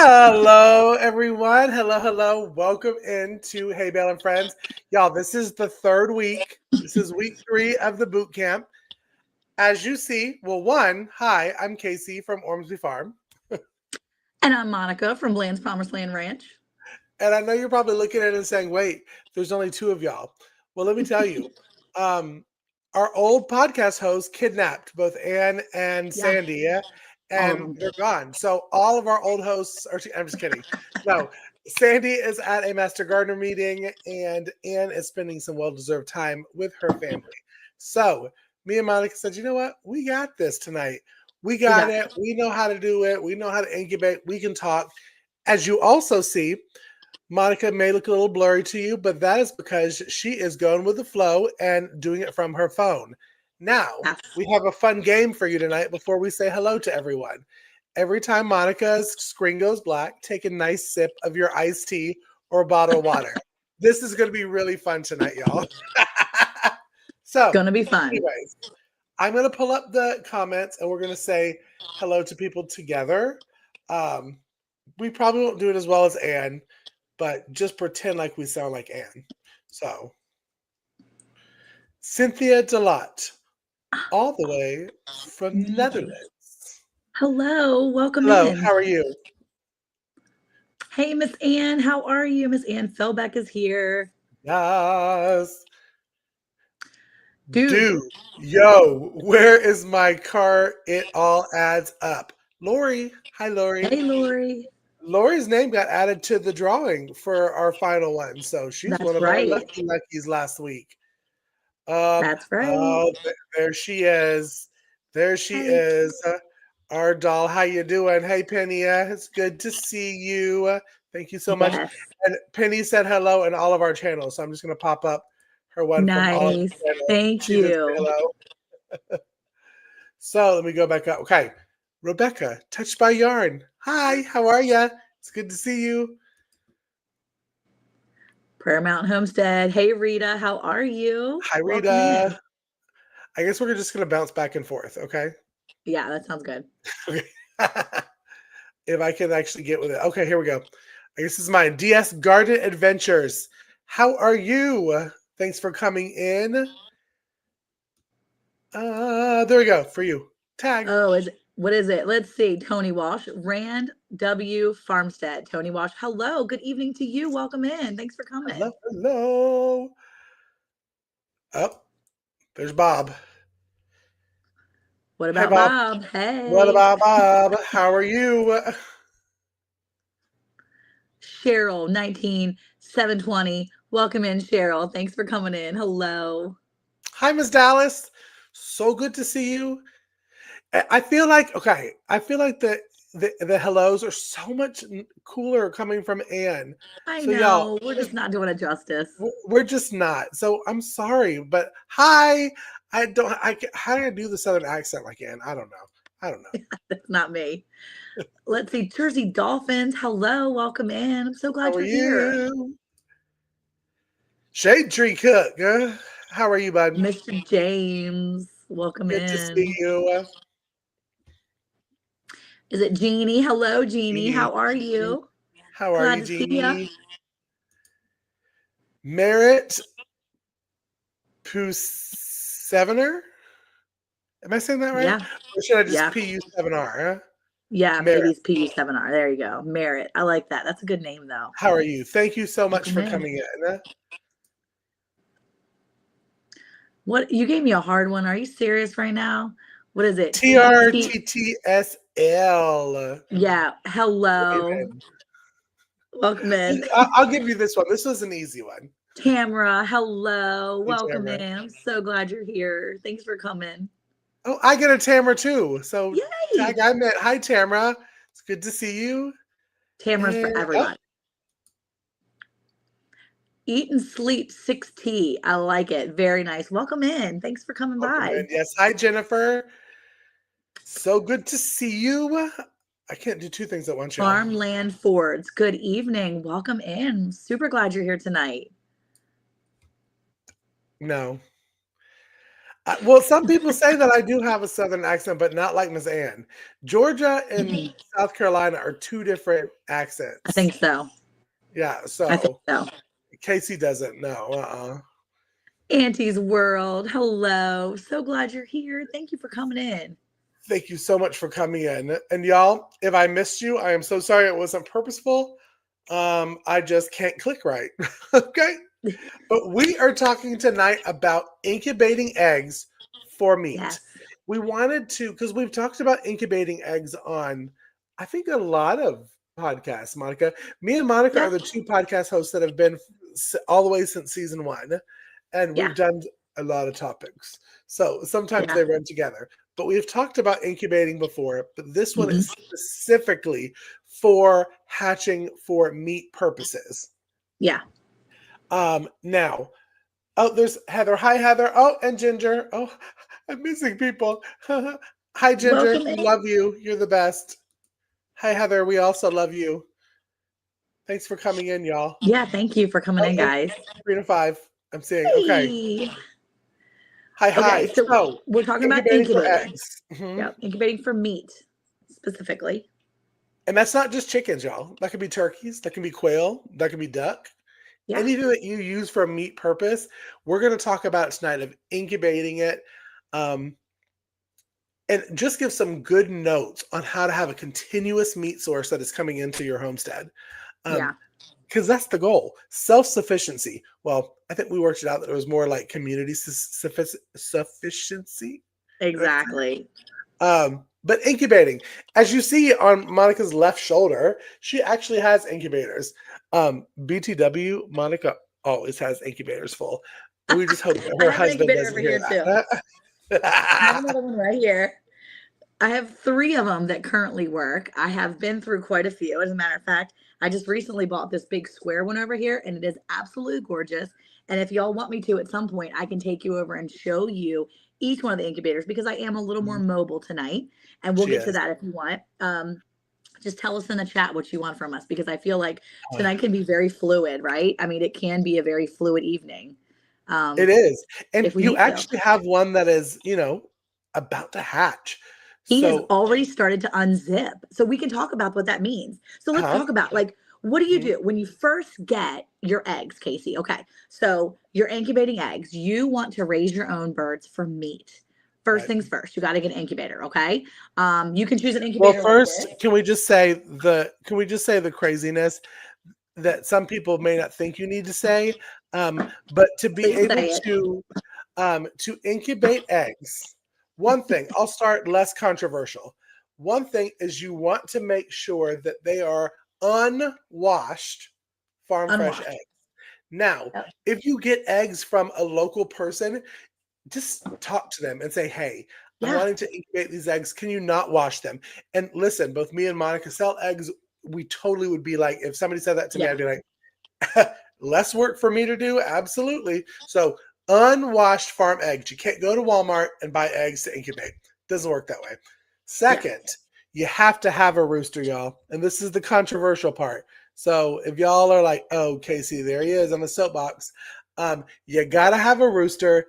Hello, everyone. Hello. Welcome into Hay Bale Friends. Y'all, this is the third week. This is week 3 of the boot camp. As you see, hi, I'm Cayce from Ormsby Farm. And I'm Monica from Land's Promised Land Ranch. And I know you're probably looking at it and saying, wait, there's only 2 of y'all. Well, let me tell you, our old podcast hosts kidnapped both Ann and Sandi, and they're gone. So all of our old hosts are, I'm just kidding. No, Sandi is at a Master Gardener meeting, and Ann is spending some well-deserved time with her family. So me and Monica said, you know what? We got this tonight. We got it. We know how to do it. We know how to incubate. We can talk. As you also see, Monica may look a little blurry to you, but that is because she is going with the flow and doing it from her phone. Now, we have a fun game for you tonight before we say hello to everyone. Every time Monica's screen goes black, take a nice sip of your iced tea or a bottle of water. This is going to be really fun tonight, y'all. So, going to be fun. Anyways, I'm going to pull up the comments and we're going to say hello to people together. We probably won't do it as well as Ann, but just pretend like we sound like Ann. So, Cynthia Delot, all the way from the Netherlands. Hello, welcome Hello, in. how are you? Hey, Miss Ann, how are you? Miss Ann Fellbeck is here. Yes. Dude, yo, where is my car? It all adds up. Lori, hi Lori. Hey, Lori. Lori's name got added to the drawing for our final one, so she's one of our luckies last week. That's right. Oh, there she is. There she is. Our doll. How you doing? Hey, Penny. It's good to see you. Thank you so much. And Penny said hello in all of our channels, so I'm just going to pop up her one from all of the channels. Thank you. Hello. So let me go back up. Okay. Rebecca, Touched by Yarn. Hi, how are you? It's good to see you. Prayer Mountain Homestead. Hey, Rita, how are you? Hi, Rita. I guess we're just going to bounce back and forth, okay? Yeah, that sounds good. Okay. If I can actually get with it. Okay, here we go. I guess this is mine. DS Garden Adventures. How are you? Thanks for coming in. There we go. For you. Tag. Oh, what is it? Let's see. Tony Walsh, Rand W. Farmstead. Tony Walsh, hello. Good evening to you. Welcome in. Thanks for coming. Hello. Oh, there's Bob. What about Bob? Hey. What about Bob? How are you? Cheryl, 19720. Welcome in, Cheryl. Thanks for coming in. Hello. Hi, Miss Dallas. So good to see you. I feel like the hellos are so much cooler coming from Ann. I know. We're just not doing it justice. We're just not. So I'm sorry, but hi. How do I do the Southern accent like Ann? I don't know. That's not me. Let's see. Jersey Dolphins. Hello. Welcome in. I'm so glad you're here. Shade Tree Cook. How are you, bud? Mr. James. Welcome in. Good to see you. Is it Jeannie? Hello, Jeannie. How are you? How are you, Jeannie? Merritt P7er? Am I saying that right? Yeah. Or should I just PU7R? Huh? Yeah, maybe it's PU7R. There you go. Merritt. I like that. That's a good name, though. How are you? Thank you so much for coming in. What? You gave me a hard one. Are you serious right now? What is it? TRTTSL. Yeah. Hello. Raven. Welcome in. I'll give you this one. This was an easy one. Tamara, hello. Hey, welcome Tamara. in. I'm so glad you're here. Thanks for coming. Oh, I get a Tamara too. So yay. I met. Hi, Tamara. It's good to see you. Tamara's for everybody. Eat and Sleep 6T. I like it. Very nice. Welcome in. Thanks for coming by. Yes. Hi, Jennifer. So good to see you. I can't do 2 things at once. Farmland Fords. Good evening. Welcome in. Super glad you're here tonight. No. Well, some people say that I do have a Southern accent, but not like Miss Ann. Georgia and Mhm. South Carolina are two different I accents. think so. Yeah, I think so so. Cayce doesn't know. Auntie's World. Hello. So glad you're here. Thank you for coming in. Thank you so much for coming in. And y'all, if I missed you, I am so sorry it wasn't purposeful. I just can't click right. Okay. But we are talking tonight about incubating eggs for meat. Yes. We wanted to, because we've talked about incubating eggs on, I think, a lot of podcasts, Monica. Me and Monica are Yep. the two podcast hosts that have been all the way since season one, and Yeah. we've done a lot of topics. So sometimes Yeah. they run together. But we've talked about incubating before, but this one Mhm. is specifically for hatching for meat purposes. Yeah. Now, oh, there's Heather. Hi, Heather. Oh, and Ginger. Oh, I'm missing people. Hi, Ginger. Welcome We in. love you. You're the best. Hi, Heather. We also love you. Thanks for coming in, y'all. Yeah. Thank you for coming Oh, in, and guys. 3 to 5. I'm seeing. Okay. Hey. Hi, Okay. hi. So So, we're talking about incubating for incubating. eggs. Mhm. Yep. Incubating for meat specifically. And that's not just chickens, y'all. That could be turkeys. That can be quail. That can be duck. Yeah. Anything that you use for a meat purpose, we're going to talk about tonight of incubating it. Um, and just give some good notes on how to have a continuous meat source that is coming into your homestead. Yeah. Because that's the goal, self-sufficiency. Well, I think we worked it out that it was more like community sufficiency. Exactly. But incubating, as you see on Monica's left shoulder, she actually has incubators. BTW, Monica always has incubators full. We just hope that I her have an husband incubator over doesn't hear here too. I have that. another one right here. I have three of them that currently work. I have been through quite a few. As a matter of fact, I just recently bought this big square one over here, and it is absolutely gorgeous. And if y'all want me to at some point, I can take you over and show you each one of the incubators because I am a little more mobile tonight. And we'll She get to is. that if you want. Just tell us in the chat what you want from us because I feel like tonight can be very fluid, right? I mean, it can be a very fluid evening. It Um, is. And if we you need to. actually have one that is, about to hatch. He has So, already started to unzip. So we can talk about what that means. So let's huh? talk about like what do you Mhm. do when you first get your eggs, Cayce? Okay. So you're incubating eggs. You want to raise your own birds for meat. First Right. things first, you got to get an incubator, okay? You can choose an Well, incubator like first, this. can we just say the craziness that some people may not think you need to say, but to be Please able say it. to incubate eggs, one thing, I'll start less controversial. One thing is you want to make sure that they are unwashed farm fresh Unwashed. eggs. Now, Yep. if you get eggs from a local person, just talk to them and say, "Hey, I'm Yeah. wanting to incubate these eggs. Can you not wash them?" And listen, both me and Monica sell eggs. We totally would be like, if somebody said that to me, Yeah. I'd be like, less work for me to do. Absolutely. So, unwashed farm eggs. You can't go to Walmart and buy eggs to incubate. Doesn't work that way. Yeah. Second, you have to have a rooster, y'all. And this is the controversial part. So, if y'all are like, "Oh, Casey, there he is on the soapbox," you got to have a rooster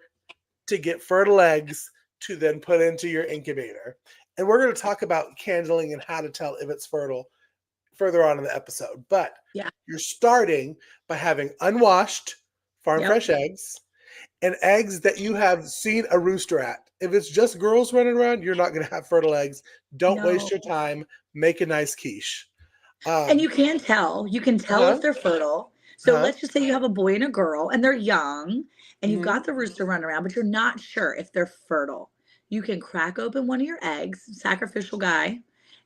to get fertile eggs to then put into your incubator. And we're going to talk about candling and how to tell if it's fertile further on in the episode. But Yeah. you're starting by having unwashed farm Yep. fresh eggs and eggs that you have seen a rooster at. If it's just girls running around, you're not going to have fertile eggs. Don't waste No. your time. Make a nice quiche. And Um, you can tell uh-huh, if they're fertile. So uh-huh. let's just say you have a boy and a girl and they're young and you've Hmm. got the rooster running around, but you're not sure if they're fertile. You can crack open one of your eggs, sacrificial guy,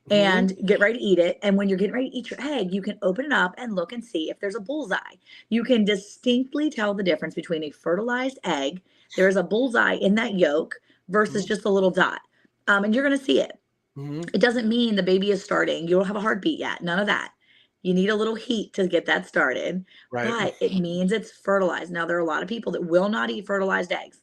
Hmm. and get ready to eat it. And when you're getting ready to eat your egg, you can open it up and look and see if there's a bullseye. You can distinctly tell the difference between a fertilized egg, there is a bullseye in that yolk versus Hmm. just a little dot. And you're going to see it. Hmm. It doesn't mean the baby is starting. You don't have a heartbeat yet. None of that. You need a little heat to get that started, Right. but it means it's fertilized. Now, there are a lot of people that will not eat fertilized eggs.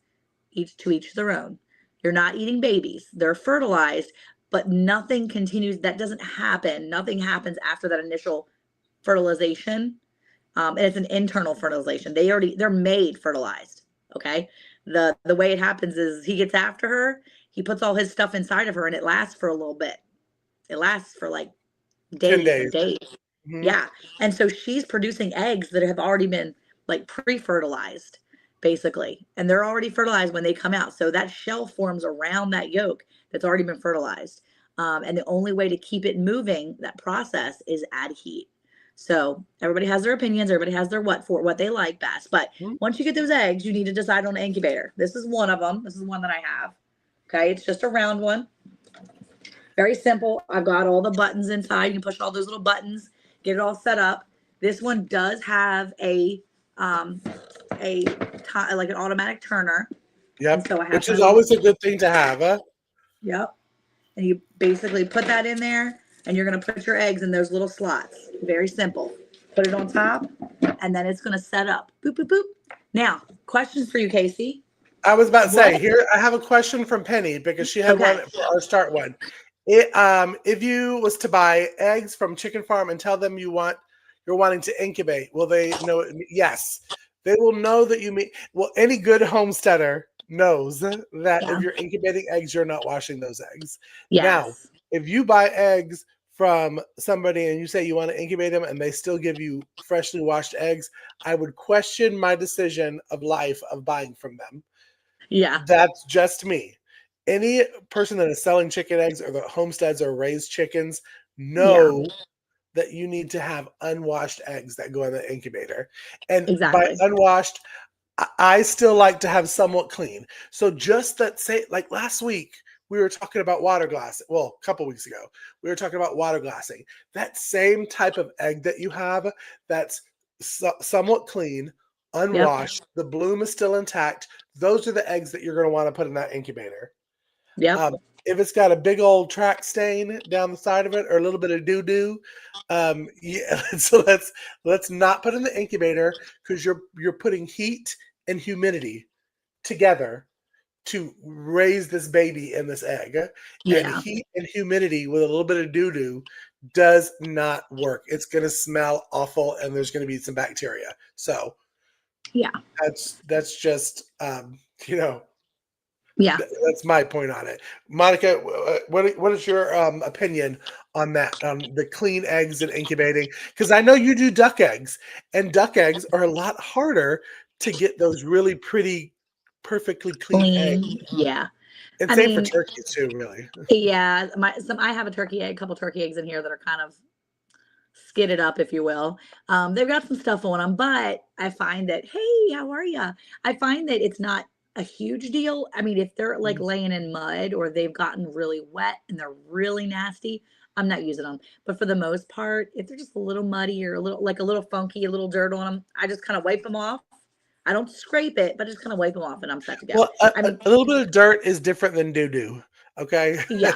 Each their own. You're not eating babies. They're fertilized, but nothing continues. That doesn't happen. Nothing happens after that initial fertilization. And it's an internal fertilization. They're made fertilized. Okay. The way it happens is he gets after her, he puts all his stuff inside of her, and it lasts for a little bit. It lasts for like 10 days and days. days. Hmm. Yeah. And so she's producing eggs that have already been like pre-fertilized, basically. And they're already fertilized when they come out. So that shell forms around that yolk that's already been fertilized. And the only way to keep it moving, that process, is add heat. So everybody has their opinions, everybody has their what they like best. But once you get those eggs, you need to decide on an incubator. This is one of them. This is one that I have. Okay, it's just a round one. Very simple. I've got all the buttons inside. You can push all those little buttons, get it all set up. This one does have um like an automatic turner. And Yep. so I have Which my is little, always a good thing to have. Huh? yep. And you basically put that in there and you're going to put your eggs in those little slots. Very simple. Put it on top and then it's going to set up. Boop, boop, boop. Now, questions for you, Cayce. I was about to say, What? here I have a question from Penny because she had one Okay. for our start one. If you was to buy eggs from Chicken Farm and tell them you're wanting to incubate, will they know it? Yes, they will know that you mean. Well, any good homesteader knows that if Yeah. you're incubating eggs, you're not washing those eggs. Now, Yes. if you buy eggs from somebody and you say you want to incubate them and they still give you freshly washed eggs, I would question my decision of life of buying from them. Yeah. That's just me. Any person that is selling chicken eggs or the homesteads or raised chickens Yeah. know that you need to have unwashed eggs that go in the incubator. And by Exactly. unwashed, I still like to have somewhat clean. So just that, say, like last week, we were talking about water glass. Well, a couple weeks ago, we were talking about water glassing. That same type of egg that you have that's somewhat clean, Yep. unwashed, the bloom is still intact. Those are the eggs that you're going to want to put in that incubator. Yep. If it's got a big old track stain down the side of it or a little bit of doo doo, yeah. So let's not put in the incubator because you're putting heat and humidity together to raise this baby in this egg. And Yeah. heat and humidity with a little bit of doo doo does not work. It's going to smell awful, and there's going to be some bacteria. So Yeah. that's just you know Yeah. that's my point on it. Monica, what is your opinion on that, on the clean eggs and incubating? Because I know you do duck eggs, and duck eggs are a lot harder to get those really pretty, perfectly clean eggs. Clean. Yeah. And I same for mean, turkeys too, really. yeah, I have a turkey egg, a couple turkey eggs in here that are kind of skidded up, if you will. They've got some stuff on them, but I find that, hey, how are you? I find that it's not a huge deal. I mean, if they're like laying in mud or they've gotten really wet and they're really nasty, I'm not using them. But for the most part, if they're just a little muddy or a little funky, a little dirt on them, I just kind of wipe them off. I don't scrape it, but just kind of wipe them off and I'm set to go. Well, I mean, a little bit of dirt is different than doo doo. Okay, yeah.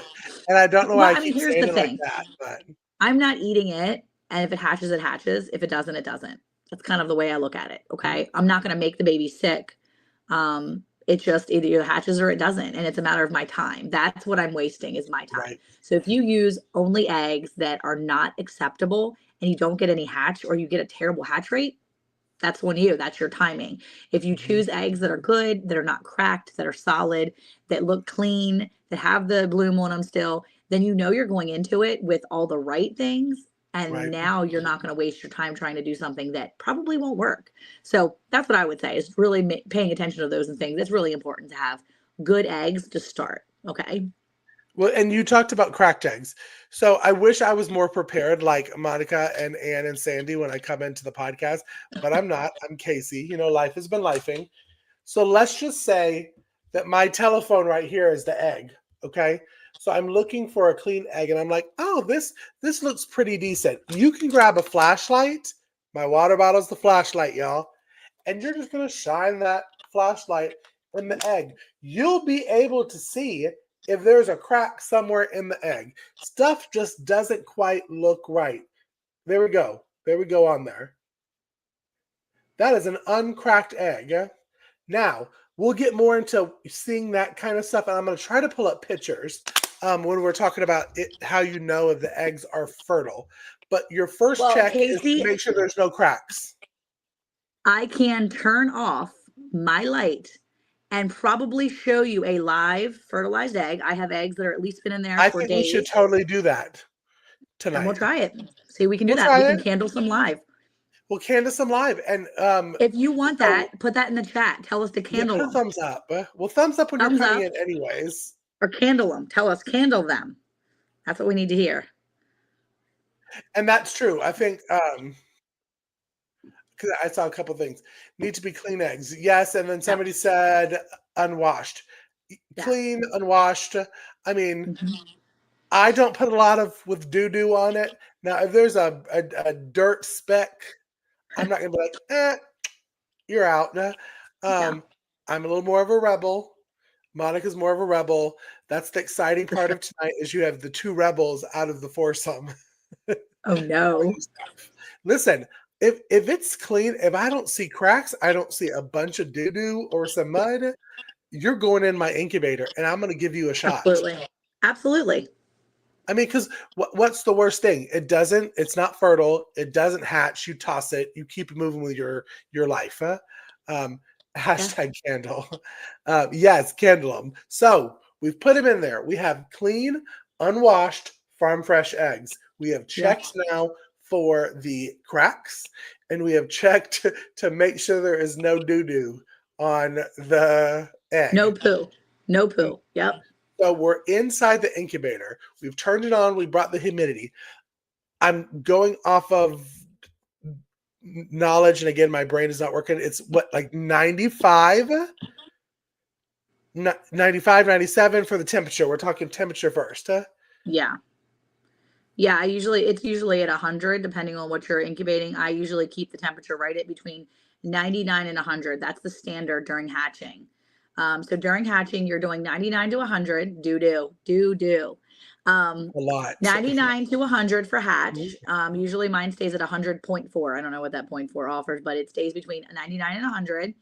and I don't know why Well, I I mean, keep here's saying the it like thing. that, but I'm not eating it, and if it hatches, it hatches. If it doesn't, it doesn't. That's kind of the way I look at it, okay? I'm not gonna make the baby sick. It just either hatches or it doesn't, and it's a matter of my time. That's what I'm wasting is my time. right, So if you use only eggs that are not acceptable and you don't get any hatch or you get a terrible hatch rate, that's on you. That's your timing. If you mhm, choose eggs that are good, that are not cracked, that are solid, that look clean, that have the bloom on them still, then you know you're going into it with all the right things. And right. now you're not going to waste your time trying to do something that probably won't work. So that's what I would say is really paying attention to those and things. It's really important to have good eggs to start. Okay. Well, and you talked about cracked eggs. So I wish I was more prepared like Monica and Ann and Sandy when I come into the podcast, but I'm not. I'm Cayce. Life has been lifing. So let's just say that my telephone right here is the egg. Okay. So I'm looking for a clean egg and I'm like, oh, this looks pretty decent. You can grab a flashlight. My water bottle's the flashlight, y'all. And you're just gonna shine that flashlight in the egg. You'll be able to see if there's a crack somewhere in the egg. Stuff just doesn't quite look right. There we go. There we go on there. That is an uncracked egg. Now, we'll get more into seeing that kind of stuff, and I'm going to try to pull up pictures when we're talking about it, how you know if the eggs are fertile. But your first Well, check is to Casey, make sure there's no cracks. I can turn off my light and probably show you a live fertilized egg. I have eggs that are at least been in there I for think we should days. totally do that And we'll tonight. try it. See, we can do We'll that. We try can it. candle some live. We'll candle some live. And If you want so that, put that in the chat. Tell us to yeah, candle put a them. thumbs up. Well, thumbs up when you're Thumbs coming up in anyways. or candle them. Tell us, candle them. That's what we need to hear. And that's true. I think because I saw a couple things. Need to be clean eggs. Yes, and then somebody said unwashed. Yeah. Clean, unwashed. I mean, Mhm. I don't put a lot of with doo-doo on it. Now, if there's a dirt speck, I'm not gonna be like, you're out. Yeah. I'm a little more of a rebel. Monica's more of a rebel. That's the exciting For part sure. of tonight is you have the two rebels out of the foursome. Oh no. Listen, if it's clean, if I don't see cracks, I don't see a bunch of doo-doo or some mud, you're going in my incubator and I'm going to give you a shot. Absolutely. Absolutely. I mean, because what's the worst thing? It's not fertile. It doesn't hatch. You toss it. You keep moving with your life. Huh? Hashtag candle. Yes, candle them. So we've put them in there. We have clean, unwashed, farm fresh eggs. We have checked now for the cracks, and we have checked to make sure there is no doo-doo on the egg. No poo. No poo. Yep. So we're inside the incubator. We've turned it on. We brought the humidity. I'm going off of knowledge, and again, my brain is not working. It's like 95, 95, 97 for the temperature. We're talking temperature first, huh? Yeah. Yeah, it's usually at 100, depending on what you're incubating. I usually keep the temperature right at between 99 and 100. That's the standard during hatching. So during hatching, you're doing 99 to 100. Do. A lot. 99 to 100 for hatch. Usually mine stays at 100.4. I don't know what that 0.4 offers, but it stays between 99 and 100.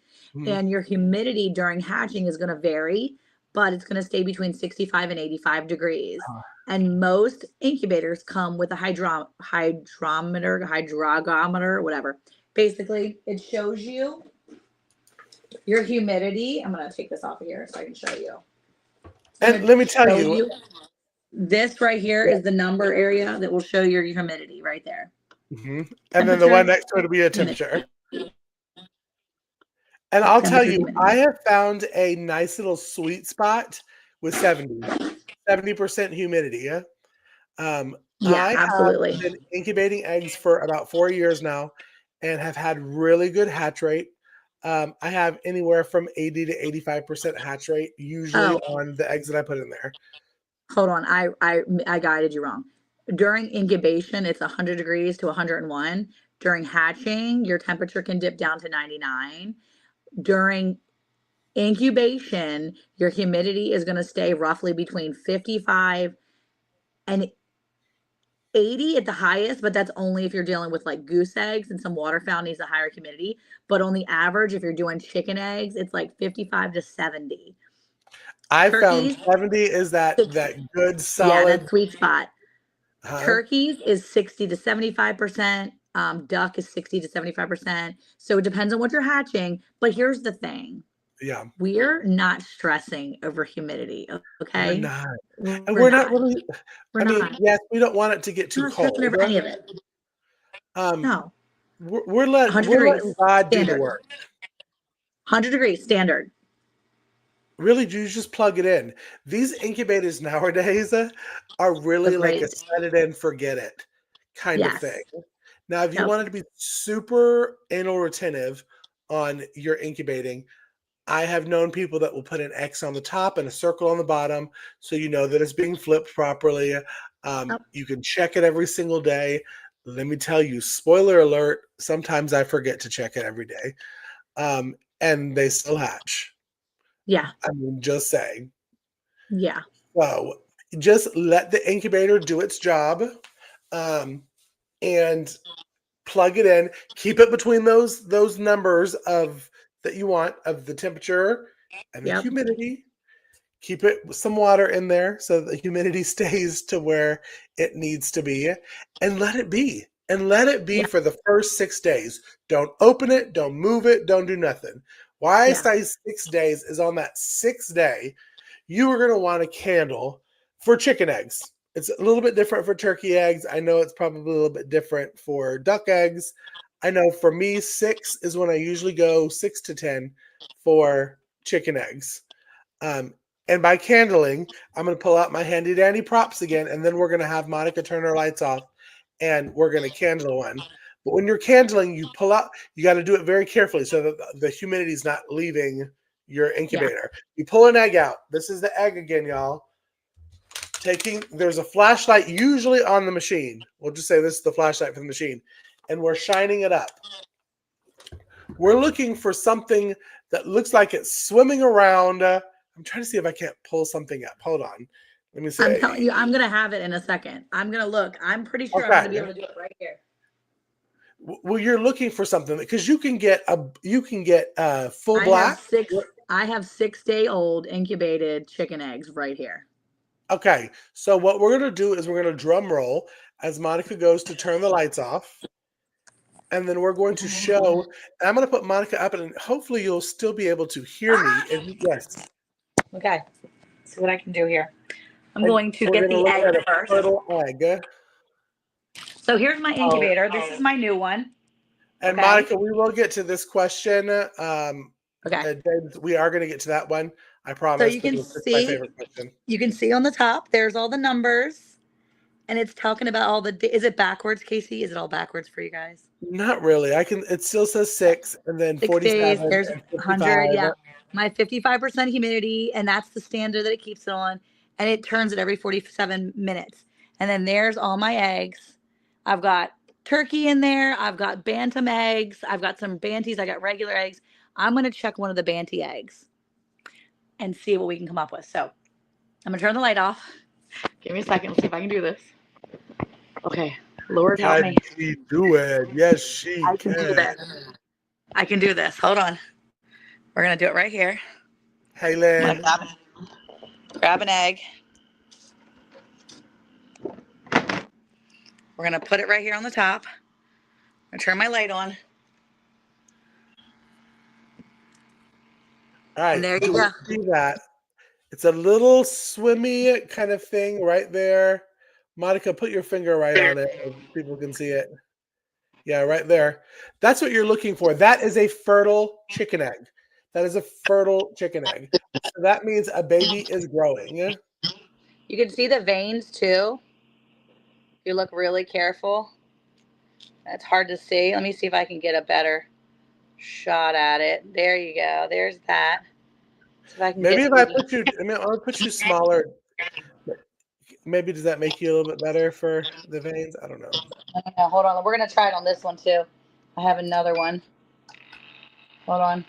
And your humidity during hatching is going to vary, but it's going to stay between 65 and 85 degrees. And most incubators come with a hydrogometer, whatever. Basically, it shows you your humidity. I'm going to take this off of here so I can show you. And let me tell you, this right here is the number area that will show your humidity right there. And then the one next to it will be a temperature. And I'll tell you, I have found a nice little sweet spot with 70% humidity. Yeah. I absolutely. have been incubating eggs for about 4 years now and have had really good hatch rate. I have anywhere from 80 to 85% hatch rate usually on the eggs that I put in there. Hold on, I guided you wrong. During incubation, it's 100 degrees to 101. During hatching, your temperature can dip down to 99. During incubation, your humidity is going to stay roughly between 55 and 80 at the highest, but that's only if you're dealing with like goose eggs, and some waterfowl needs a higher humidity. But on the average, if you're doing chicken eggs, it's like 55 to 70. I found 70 is that good solid. Yeah, that sweet spot. Turkeys is 60 to 75%. Duck is 60 to 75%. So it depends on what you're hatching. But here's the thing. Yeah. We're not stressing over humidity. Okay. We're not. And we're not really. Yes, we don't want it to get too cold. Over any of it. No. We're letting God do the work. 100 degrees standard. Really, you just plug it in. These incubators nowadays are really like a set it and forget it kind of thing. Now, if you wanted to be super anal retentive on your incubating, I have known people that will put an X on the top and a circle on the bottom so you know that it's being flipped properly. You can check it every single day. Let me tell you, spoiler alert, sometimes I forget to check it every day. And they still hatch. Yeah. I mean, just saying. Yeah. So just let the incubator do its job and plug it in. Keep it between those numbers of that you want of the temperature and the humidity. Keep it with some water in there so the humidity stays to where it needs to be, and let it be. And let it be for the first 6 days. Don't open it. Don't move it. Don't do nothing. Why I Yeah. say 6 days is on that 6th day, you are going to want a candle for chicken eggs. It's a little bit different for turkey eggs. I know it's probably a little bit different for duck eggs. I know for me, 6 is when I usually go 6 to 10 for chicken eggs. And by candling, I'm going to pull out my handy dandy props again, and then we're going to have Monica turn her lights off, and we're going to candle one. But when you're candling, you pull out, you got to do it very carefully so that the humidity is not leaving your incubator. Yeah. You pull an egg out. This is the egg again, y'all. There's a flashlight usually on the machine. We'll just say this is the flashlight for the machine. And we're shining it up. We're looking for something that looks like it's swimming around. I'm trying to see if I can't pull something up. Hold on. Let me see. I'm telling you, I'm going to have it in a second. I'm going to look. I'm pretty sure I'm going to be able to do it right here. Well, you're looking for something because you can get full black. I have 6-day-old incubated chicken eggs right here. Okay, so what we're going to do is we're going to drum roll as Monica goes to turn the lights off. And then we're going to show, I'm going to put Monica up, and hopefully you'll still be able to hear me. Yes. Okay, let's see what I can do here. I'm going to get the egg first. Fertile egg. So here's my incubator. This is my new one. And Monica, we will get to this question. Okay. We are going to get to that one. I promise. So you can see, my favorite question. You can see on the top, there's all the numbers. And it's talking about all the, is it backwards, Cayce? Is it all backwards for you guys? Not really. It still says 6 and then 6 days, there's 100. Yeah. My 55% humidity, and that's the standard that it keeps it on. And it turns it every 47 minutes. And then there's all my eggs. I've got turkey in there. I've got bantam eggs. I've got some banties. I got regular eggs. I'm going to check one of the banty eggs and see what we can come up with. So I'm going to turn the light off. Give me a second. Let's see if I can do this. Okay. Lord help me. Can she do it? Yes, she can. I can do this. I can do this. Hold on. We're going to do it right here. Hey, Lynn. Grab an egg. We're going to put it right here on the top. I'm going to turn my light on. All right. And there you go. See that? It's a little swimmy kind of thing right there. Monica, put your finger right on it so people can see it. Yeah, right there. That's what you're looking for. That is a fertile chicken egg. That is a fertile chicken egg. So that means a baby is growing. You can see the veins too. If you look really careful. It's hard to see. Let me see if I can get a better shot at it. There you go. There's that. So I'll put you smaller. Maybe does that make you a little bit better for the veins? I don't know. No, hold on. We're going to try it on this one too. I have another one. Hold on.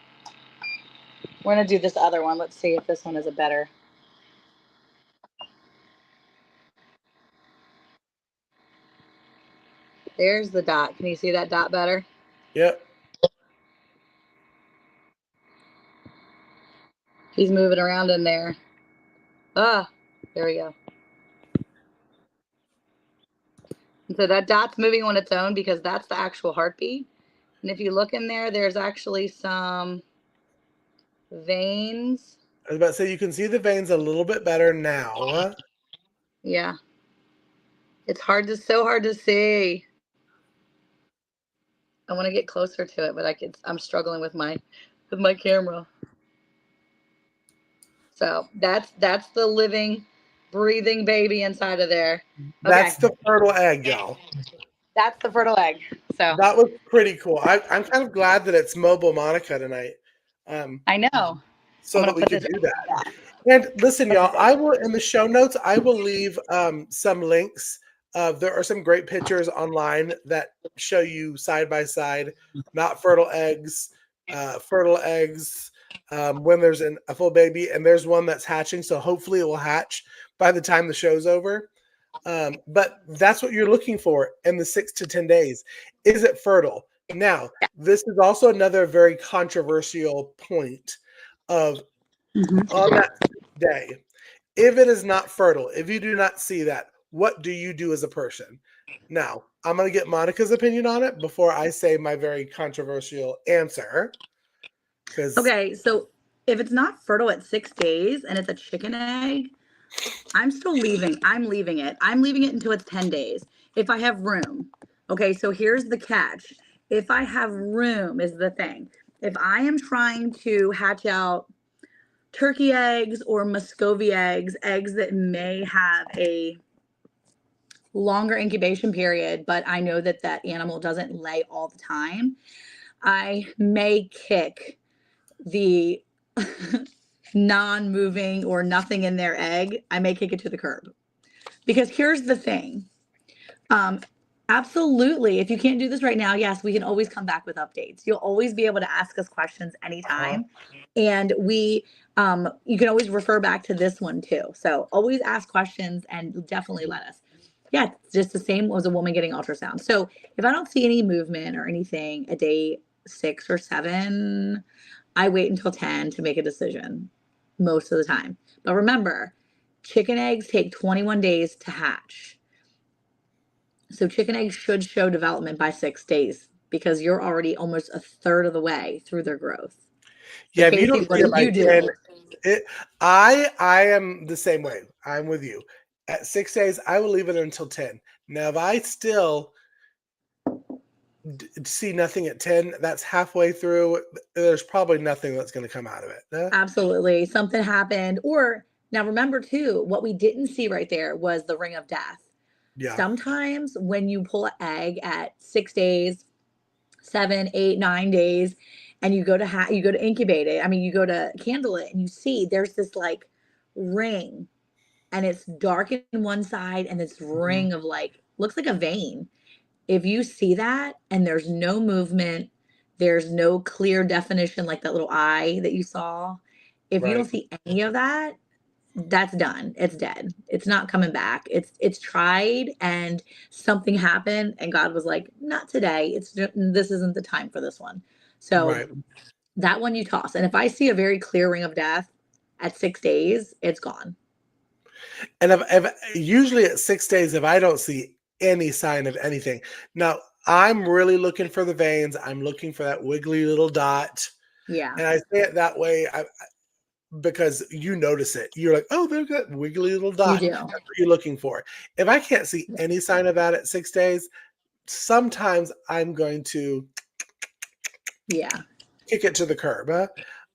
We're going to do this other one. Let's see if this one is a better. There's the dot. Can you see that dot better? Yep. He's moving around in there. Ah, there we go. And so that dot's moving on its own because that's the actual heartbeat. And if you look in there, there's actually some veins. I was about to say, you can see the veins a little bit better now. Yeah. It's so hard to see. I want to get closer to it, but I'm struggling with my camera. So that's the living, breathing baby inside of there. Okay. That's the fertile egg, y'all. That's the fertile egg. So that was pretty cool. I'm kind of glad that it's mobile Monica tonight. I know. So that we could do that. And listen, y'all, I will, in the show notes, I will leave some links. There are some great pictures online that show you side by side, not fertile eggs, fertile eggs, when there's a full baby, and there's one that's hatching. So hopefully it will hatch by the time the show's over. But that's what you're looking for in the 6 to 10 days. Is it fertile? Now, this is also another very controversial point of on that day. If it is not fertile, if you do not see that, what do you do as a person? Now, I'm going to get Monica's opinion on it before I say my very controversial answer. Okay, so if it's not fertile at 6 days and it's a chicken egg, I'm still leaving. I'm leaving it. I'm leaving it until it's 10 days. If I have room. Okay, so here's the catch. If I have room is the thing. If I am trying to hatch out turkey eggs or Muscovy eggs, eggs that may have a longer incubation period, but I know that that animal doesn't lay all the time, I may kick the non-moving or nothing in their egg. I may kick it to the curb. Because here's the thing. Um, Absolutely. If you can't do this right now, yes, we can always come back with updates. You'll always be able to ask us questions anytime. And you can always refer back to this one too. So always ask questions and definitely let us. Yeah, it's just the same as a woman getting ultrasound. So if I don't see any movement or anything at day 6 or 7, I wait until 10 to make a decision most of the time. But remember, chicken eggs take 21 days to hatch. So chicken eggs should show development by 6 days because you're already almost a third of the way through their growth. So Yeah, if you Cayce, don't what see it do by you 10, do? I am the same way. I'm with you. At 6 days, I will leave it until 10. Now, if I still see nothing at 10, that's halfway through. There's probably nothing that's going to come out of it. Absolutely. Something happened. Or now remember too, what we didn't see right there was the ring of death. Yeah. Sometimes when you pull an egg at 6 days, 7, 8, 9 days, and you go to incubate it. I mean, you go to candle it and you see there's this like ring and it's dark in one side and this ring of like looks like a vein. If you see that and there's no movement, there's no clear definition like that little eye that you saw. If you Right. don't see any of that, that's done. It's dead. It's not coming back. It's tried and something happened and God was like, not today. This isn't the time for this one. So Right. that one you toss. And if I see a very clear ring of death at 6 days, it's gone. And if usually at 6 days, if I don't see any sign of anything, now I'm really looking for the veins. I'm looking for that wiggly little dot. Yeah. And I say it that way because you notice it. You're like, oh, there's that wiggly little You dot. do. That's what you're looking for. If I can't see any sign of that at 6 days, sometimes I'm going to Yeah. kick it to the curb.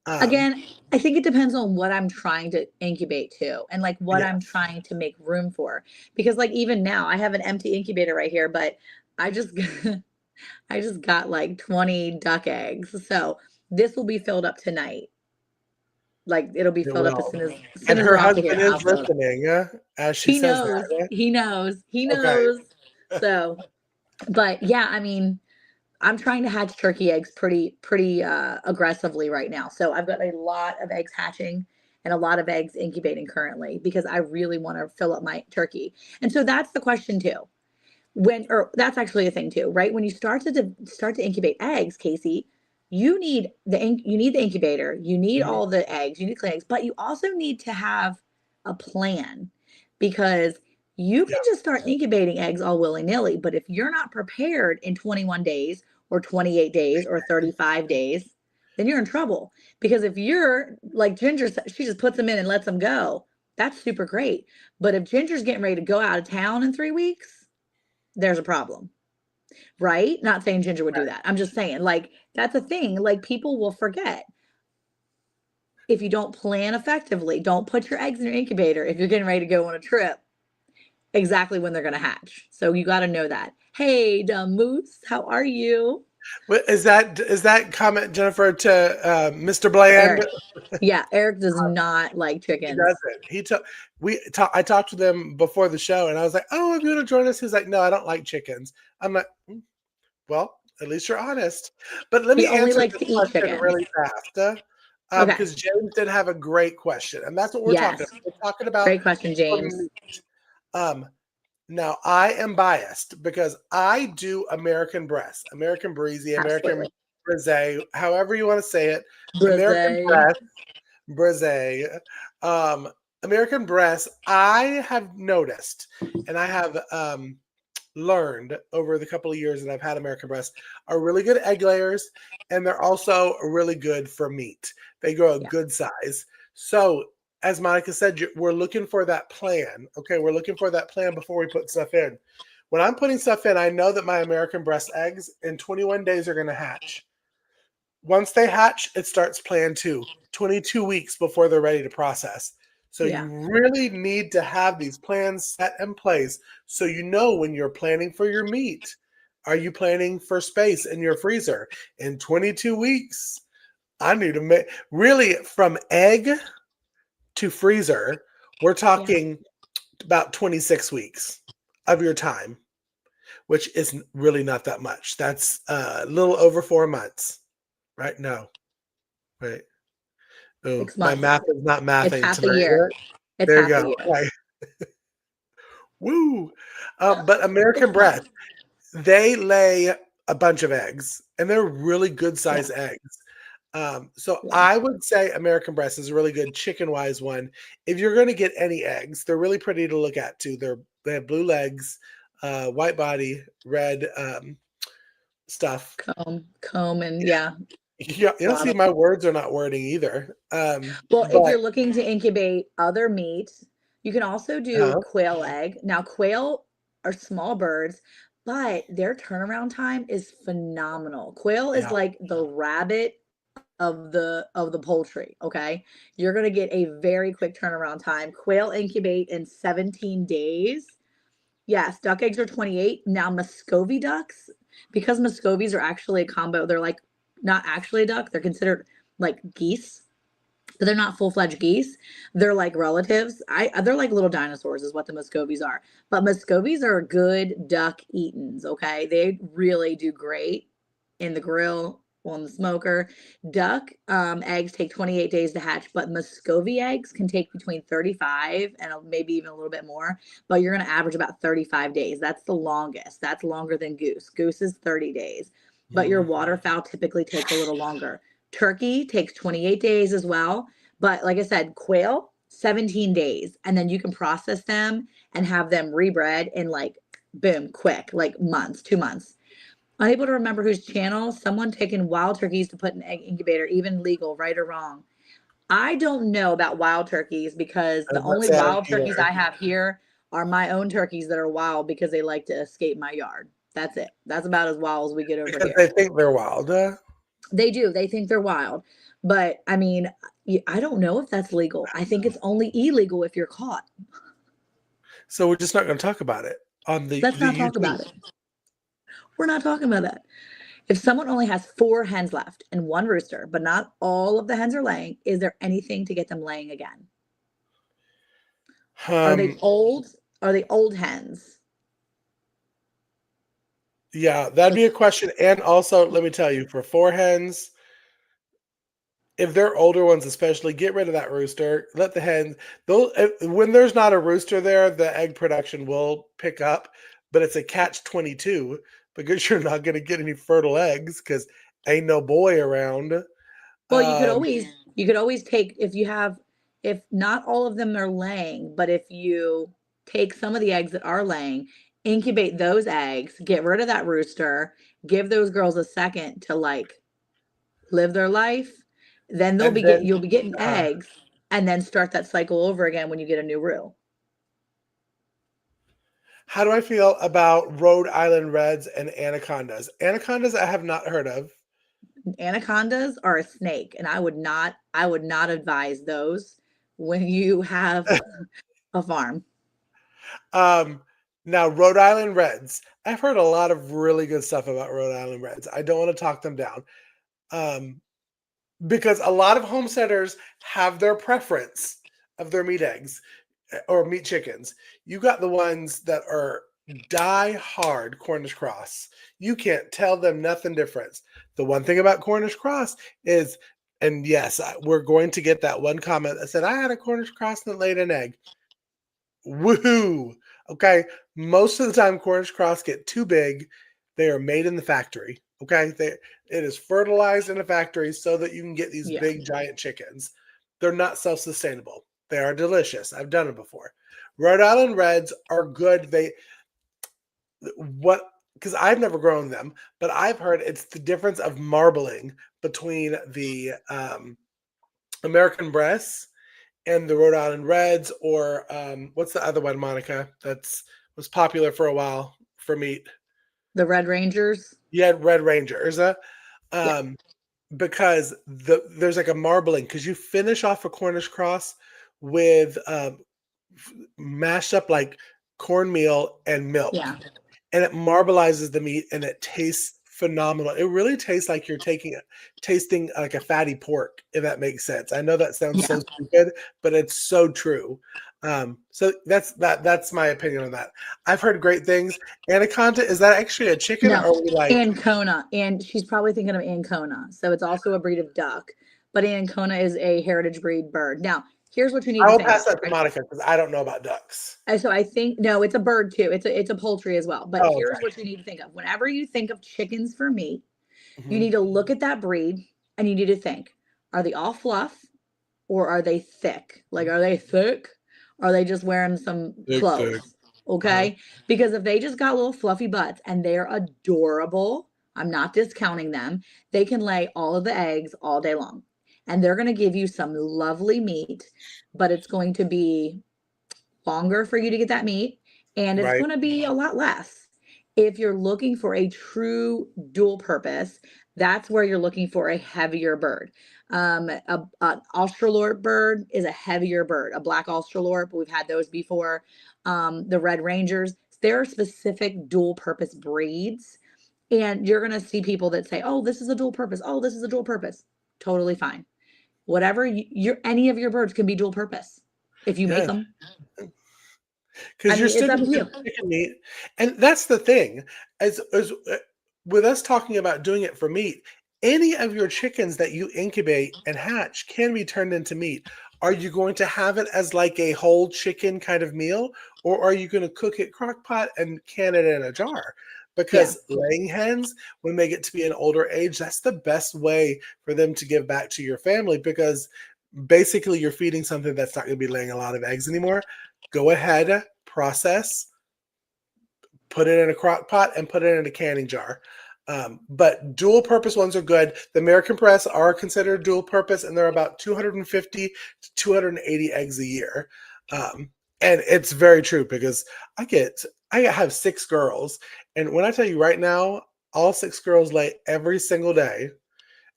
Again, I think it depends on what I'm trying to incubate to and like what Yeah. I'm trying to make room for. Because like even now I have an empty incubator right here, but I just I just got like 20 duck eggs. So this will be filled up tonight. Like it'll be It filled up will. as soon And as her we're off of husband here. is I'll fill it up. listening as she He says knows. that. He knows. He Okay. knows. So, but yeah, I mean, I'm trying to hatch turkey eggs pretty aggressively right now. So I've got a lot of eggs hatching and a lot of eggs incubating currently because I really want to fill up my turkey. And so that's the question too. Or that's actually a thing too, right? When you start to incubate eggs, Cayce, you need the incubator, you need Mhm. all the eggs, you need clean eggs, but you also need to have a plan because you Yeah. can just start incubating eggs all willy-nilly, but if you're not prepared in 21 days or 28 days or 35 days, then you're in trouble. Because if you're like Ginger, she just puts them in and lets them go. That's super great. But if Ginger's getting ready to go out of town in 3 weeks, there's a problem, right? Not saying Ginger would do that. I'm just saying, like, that's a thing. Like, people will forget if you don't plan effectively. Don't put your eggs in your incubator if you're getting ready to go on a trip exactly when they're going to hatch. So you got to know that. Hey, dumb moose, how are you? Is that comment, Jennifer, to Mr. Bland? Eric. Yeah, Eric does not like He chickens. doesn't. I talked to them before the show, and I was like, "Oh, if you want to join us?" He's like, "No, I don't like chickens." I'm like, Well, at least you're honest." But let He me only answer likes this to eat question chickens. really fast, Okay. because James did have a great question, and that's what we're talking Yes. about. We're talking about Great question, James. um, now I am biased because I do American breast, American breezy, American Absolutely. brisée, however you want to say it, American Brise. breast, brisée, um, American breast. I have noticed, and I have learned over the couple of years that I've had American breast are really good egg layers, and they're also really good for meat. They grow a Yeah. good size. So, as Monica said, we're looking for that plan. Okay, we're looking for that plan before we put stuff in. When I'm putting stuff in, I know that my American breast eggs in 21 days are going to hatch. Once they hatch, it starts plan 2, 22 weeks before they're ready to process. So you Yeah. really need to have these plans set in place so you know when you're planning for your meat. Are you planning for space in your freezer? In 22 weeks, I need to make really from egg to freezer, we're Yeah. talking about 26 weeks of your time, which is really not that much. That's a little over 4 months, right? No, right. Oh, 6 my months. math is not It's mathing half a tonight. year. It's There you half a go. year. Right. Woo. But American breast, they lay a bunch of eggs, and they're really good Yeah. size eggs. So Yeah. I would say American breast is a really good chicken wise one. If you're going to get any eggs, they're really pretty to look at too. They have blue legs, white body, red stuff. Comb, and yeah, You'll see bottom. my words are not wording either. Well, if But you're looking to incubate other meat, you can also do uh, quail egg. Now, quail are small birds, but their turnaround time is phenomenal. Quail is yeah, like the rabbit of the poultry, okay? You're going to get a very quick turnaround time. Quail incubate in 17 days. Yes, duck eggs are 28. Now, Muscovy ducks, because Muscovies are actually a combo, they're like not actually a duck, they're considered like geese, but they're not full-fledged geese. They're like relatives. They're like little dinosaurs is what the Muscovies are. But Muscovies are good duck eatins, okay? They really do great in the grill, on the smoker. Duck eggs take 28 days to hatch, but Muscovy eggs can take between 35 and maybe even a little bit more, but you're going to average about 35 days. That's the longest. That's longer than goose. Goose is 30 days, but your mhm. waterfowl typically takes a little longer. Turkey takes 28 days as well. But like I said, quail, 17 days. And then you can process them and have them rebred in like, boom, quick, like months, 2 months. Unable to remember whose channel, someone taking wild turkeys to put in egg incubator, even legal, right or wrong. I don't know about wild turkeys because I the was about to only say I don't wild turkeys either. I have here are my own turkeys that are wild because they like to escape my yard. That's it. That's about as wild as we get over Because here. they think they're wild. They do. They think they're wild. But I mean, I don't know if that's legal. I think it's only illegal if you're caught. So we're just not going to talk about it on Let's the not talk YouTube. about it. We're not talking about that. If someone only has 4 hens left and 1 rooster, but not all of the hens are laying, is there anything to get them laying again? Are they Um, old? Are they old hens? yeah, that'd be a question. And also, let me tell you, for 4 hens, if they're older ones, especially, get rid of that rooster. Let the hens. Those when there's not a rooster there, the egg production will pick up, but it's a catch-22 because you're not going to get any fertile eggs because ain't no boy around. Well, Um, you could always take if not all of them are laying, but if you take some of the eggs that are laying, incubate those eggs, get rid of that rooster, give those girls a second to like live their life, then and then, you'll be getting uh, eggs and then start that cycle over again when you get a new roux. how do I feel about Rhode Island Reds and anacondas? Anacondas, I have not heard of. Anacondas are a snake, and I would not advise those when you have a farm. Um, Now, Rhode Island Reds. I've heard a lot of really good stuff about Rhode Island Reds. I don't want to talk them down um, because a lot of homesteaders have their preference of their meat eggs or meat chickens. You got the ones that are die hard Cornish cross. You can't tell them nothing different. The one thing about Cornish cross is, and yes, we're going to get that one comment that said, I had a Cornish cross that laid an egg. Woohoo! Okay, most of the time Cornish cross get too big. They are made in the factory. Okay, it is fertilized in a factory so that you can get these Yeah. big giant chickens. They're not self-sustainable. They are delicious. I've done it before. Rhode Island Reds are good. what, because I've never grown them, but I've heard it's the difference of marbling between the American breasts and the Rhode Island Reds, or what's the other one, Monica? That's was popular for a while for meat. The Red Rangers. You had Red Rangers, Yeah. um, because there's like a marbling because you finish off a Cornish cross with mashed up like cornmeal and milk, Yeah. and it marbleizes the meat and it tastes phenomenal. It really tastes like you're tasting like a fatty pork, if that makes sense. I know that sounds Yeah. so stupid, but it's so true. So that's my opinion on that. I've heard great things. Anaconda, is that actually a chicken, or No, are we like Ancona, and she's probably thinking of Ancona. So it's also a breed of duck, but Ancona is a heritage breed bird. Now, here's what you need I to will think pass of. that to Monica because I don't know about ducks. So I think no, it's a bird too. It's a poultry as well. But Oh, here's okay. what you need to think of. Whenever you think of chickens for meat, you Mhm. need to look at that breed and you need to think, are they all fluff or are they thick? Like, are they thick? Are they just wearing some Thick. clothes? Uh-huh. Okay. Because if they just got little fluffy butts and they're adorable, I'm not discounting them, they can lay all of the eggs all day long. And they're going to give you some lovely meat, but it's going to be longer for you to get that meat, and it's Right. going to be a lot less. If you're looking for a true dual purpose, that's where you're looking for a heavier bird. An Australorp bird is a heavier bird, a black Australorp. We've had those before. The Red Rangers, there are specific dual purpose breeds. And you're going to see people that say, oh, this is a dual purpose. Oh, this is a dual purpose. Totally fine. Whatever any of your birds can be dual purpose if you make Yeah. them. I Because you're mean, it's still up going to to get you. the chicken meat, and that's the thing. As with us talking about doing it for meat, any of your chickens that you incubate and hatch can be turned into meat. Are you going to have it as like a whole chicken kind of meal, or are you going to cook it crock pot and can it in a jar? Yeah. Because laying hens, when they get to be an older age, that's the best way for them to give back to your family, because basically you're feeding something that's not going to be laying a lot of eggs anymore. Go ahead, process, put it in a crock pot, and put it in a canning jar. But dual purpose ones are good. The American Press are considered dual purpose, and they're about 250 to 280 eggs a year. And it's very true because I have 6 girls, and when I tell you right now, all 6 girls lay every single day.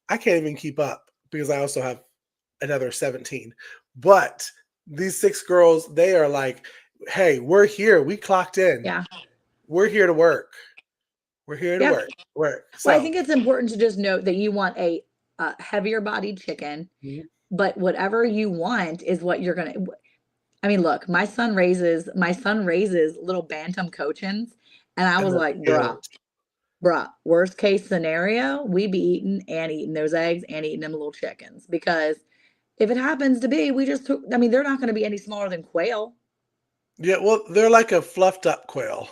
I can't even keep up because I also have another 17. But these 6 girls, they are like, hey, we're here. We clocked in. Yeah. We're here to work. We're here to Yeah. work. Work. Well, I So think it's important to just note that you want a heavier bodied chicken, mhm. but whatever you want is what you're going to. I mean, look, my son raises little bantam cochins, and I And was they're like, bruh, cute. bruh, worst case scenario, we be eating those eggs and eating them little chickens because if it happens to be, we just took. I mean, they're not going to be any smaller than quail. Yeah, well, they're like a fluffed up quail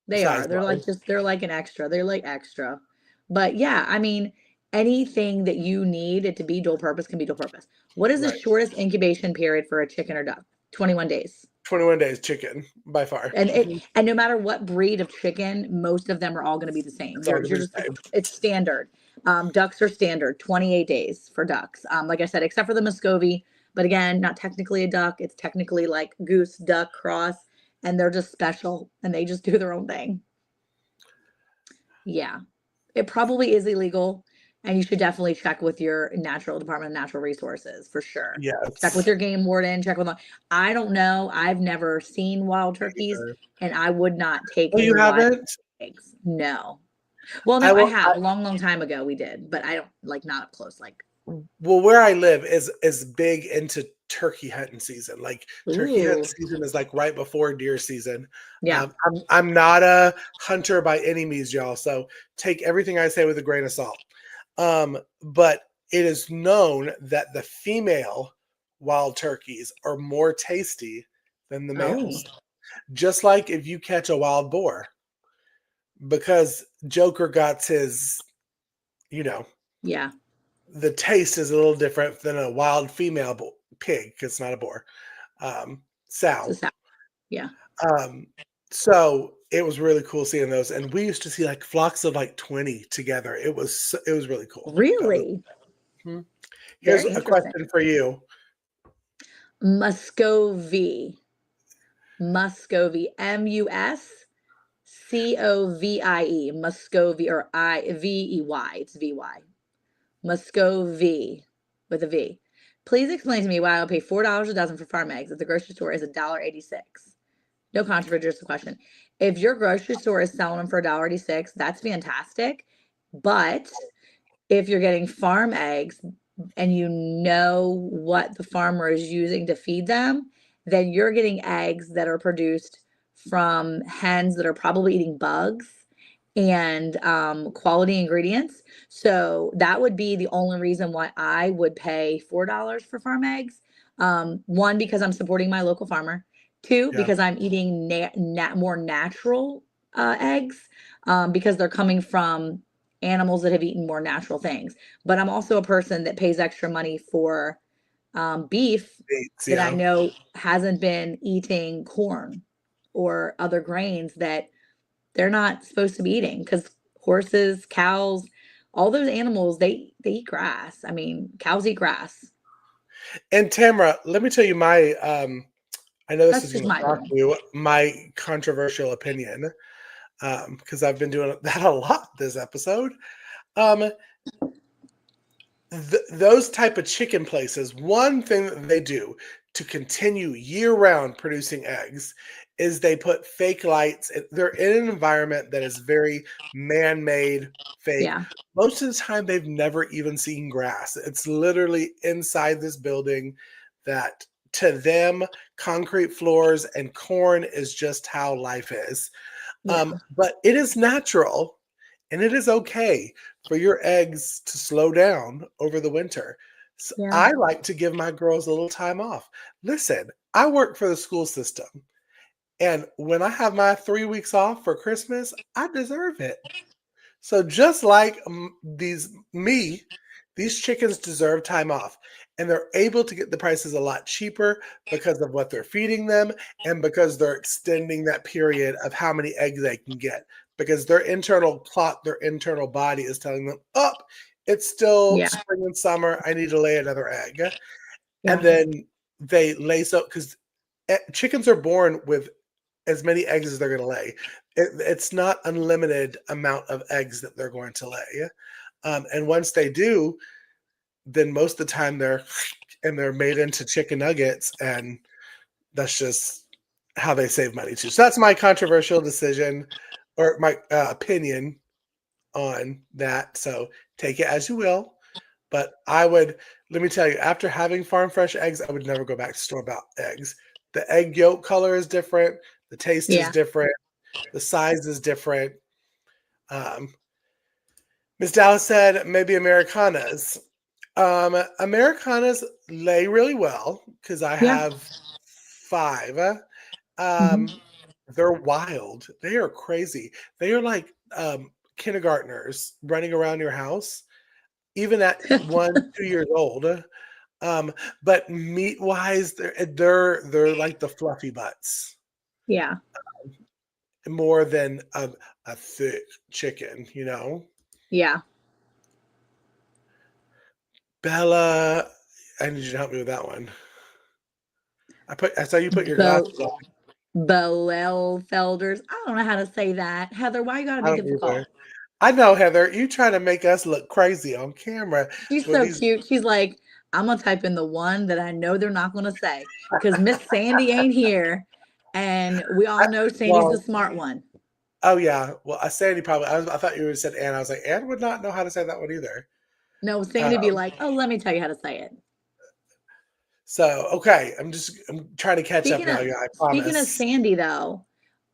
They size are. wise. They're like an extra. They're like extra. But yeah, I mean, anything that you need it to be dual purpose can be dual purpose. What is the Right. shortest incubation period for a chicken or duck? 21 days. 21 days chicken by far. And and no matter what breed of chicken, most of them are all going to be the same. It's all gonna You're be the just same. it's standard. Ducks are standard, 28 days for ducks. Like I said, except for the Muscovy, but again, not technically a duck. It's technically like goose duck cross, and they're just special and they just do their own thing. Yeah. It probably is illegal, and you should definitely check with your natural Department of Natural Resources for sure. Check with Yes. your game warden, check with I don't know. I've never seen wild turkeys, and I would not take Oh, you any wild haven't? eggs. No. Well, I no, I will. have. A long, long time ago we did, but I don't like not up close. Like, Well, where I live is big into turkey hunting season. Like turkey hunting ooh, season is like right before deer season. yeah, I'm not a hunter by any means, y'all. So take everything I say with a grain of salt. But it is known that the female wild turkeys are more tasty than the oh, males. Just like if you catch a wild boar, because Joker got his, you know, yeah, the taste is a little different than a wild female pig. 'Cause it's not a boar. it's a Sow. sow. Yeah, Um, So it was really cool seeing those, and we used to see like flocks of like 20 together. It was really cool. Really? Hmm. Here's Very a interesting. question for you. Muscovy. Muscovy. Muscovie. Muscovy or Vey. It's VY. Muscovy with a V. Please explain to me why I'll pay $4 a dozen for farm eggs at the grocery store is $1.86. No controversy, just a question. If your grocery store is selling them for $1.86, that's fantastic. But if you're getting farm eggs and you know what the farmer is using to feed them, then you're getting eggs that are produced from hens that are probably eating bugs and quality ingredients. So that would be the only reason why I would pay $4 for farm eggs. One, because I'm supporting my local farmer. Two, Yeah. because I'm eating more natural eggs because they're coming from animals that have eaten more natural things. But I'm also a person that pays extra money for beef Dates, that I yeah. know hasn't been eating corn or other grains that they're not supposed to be eating because horses, cows, all those animals, they eat grass. I mean, cows eat grass. And Tamara, let me tell you my I know this That's is just going to my shock opinion. you, my controversial opinion, because I've been doing that a lot this episode. Um, those type of chicken places, one thing that they do to continue year round producing eggs is they put fake lights. They're in an environment that is very man-made, fake. Yeah. Most of the time, they've never even seen grass. It's literally inside this building that to them, concrete floors and corn is just how life is. Yeah. But it is natural and it is okay for your eggs to slow down over the winter. So Yeah. I like to give my girls a little time off. Listen, I work for the school system, and when I have my 3 weeks off for Christmas, I deserve it. So just like these chickens deserve time off, and they're able to get the prices a lot cheaper because of what they're feeding them and because they're extending that period of how many eggs they can get because their internal clock, their internal body is telling them, "Up, it's still Yeah. spring and summer. I need to lay another egg." And Yeah. then they lay so because chickens are born with as many eggs as they're going to lay. It's not unlimited amount of eggs that they're going to lay. And once they do, then most of the time they're made into chicken nuggets, and that's just how they save money too. So that's my controversial decision or my opinion on that. So take it as you will. But let me tell you, after having farm fresh eggs, I would never go back to store bought eggs. The egg yolk color is different. The taste is Yeah. different. The size is different. Um, Miss Dallas said maybe Americanas. Americanas lay really well because I Yeah. have five. Hmm. Um, they're wild. They are crazy. They are like kindergartners running around your house, even at 1, 2 years old. But meat wise, they're like the fluffy butts Yeah. more than a thick chicken, you know. Yeah. Bella, I need you to help me with that one. I saw you put your Bo glasses on. Boelfelders. I don't know how to say that. Heather, why you gotta I be don't either. difficult? I know, Heather. You trying to make us look crazy on camera She's with so these. cute. She's like, I'm gonna type in the one that I know they're not gonna say because Miss Sandy ain't here, and we I, all know Sandy's the well, smart one. oh yeah. Well, I Sandy probably. I thought you would have said Anne. I was like, Anne would not know how to say that one either. No, Sandy be Um, like, oh, let me tell you how to say it. so okay, I'm trying to catch up Speaking now. of Yeah, I speaking of promise. Sandy though,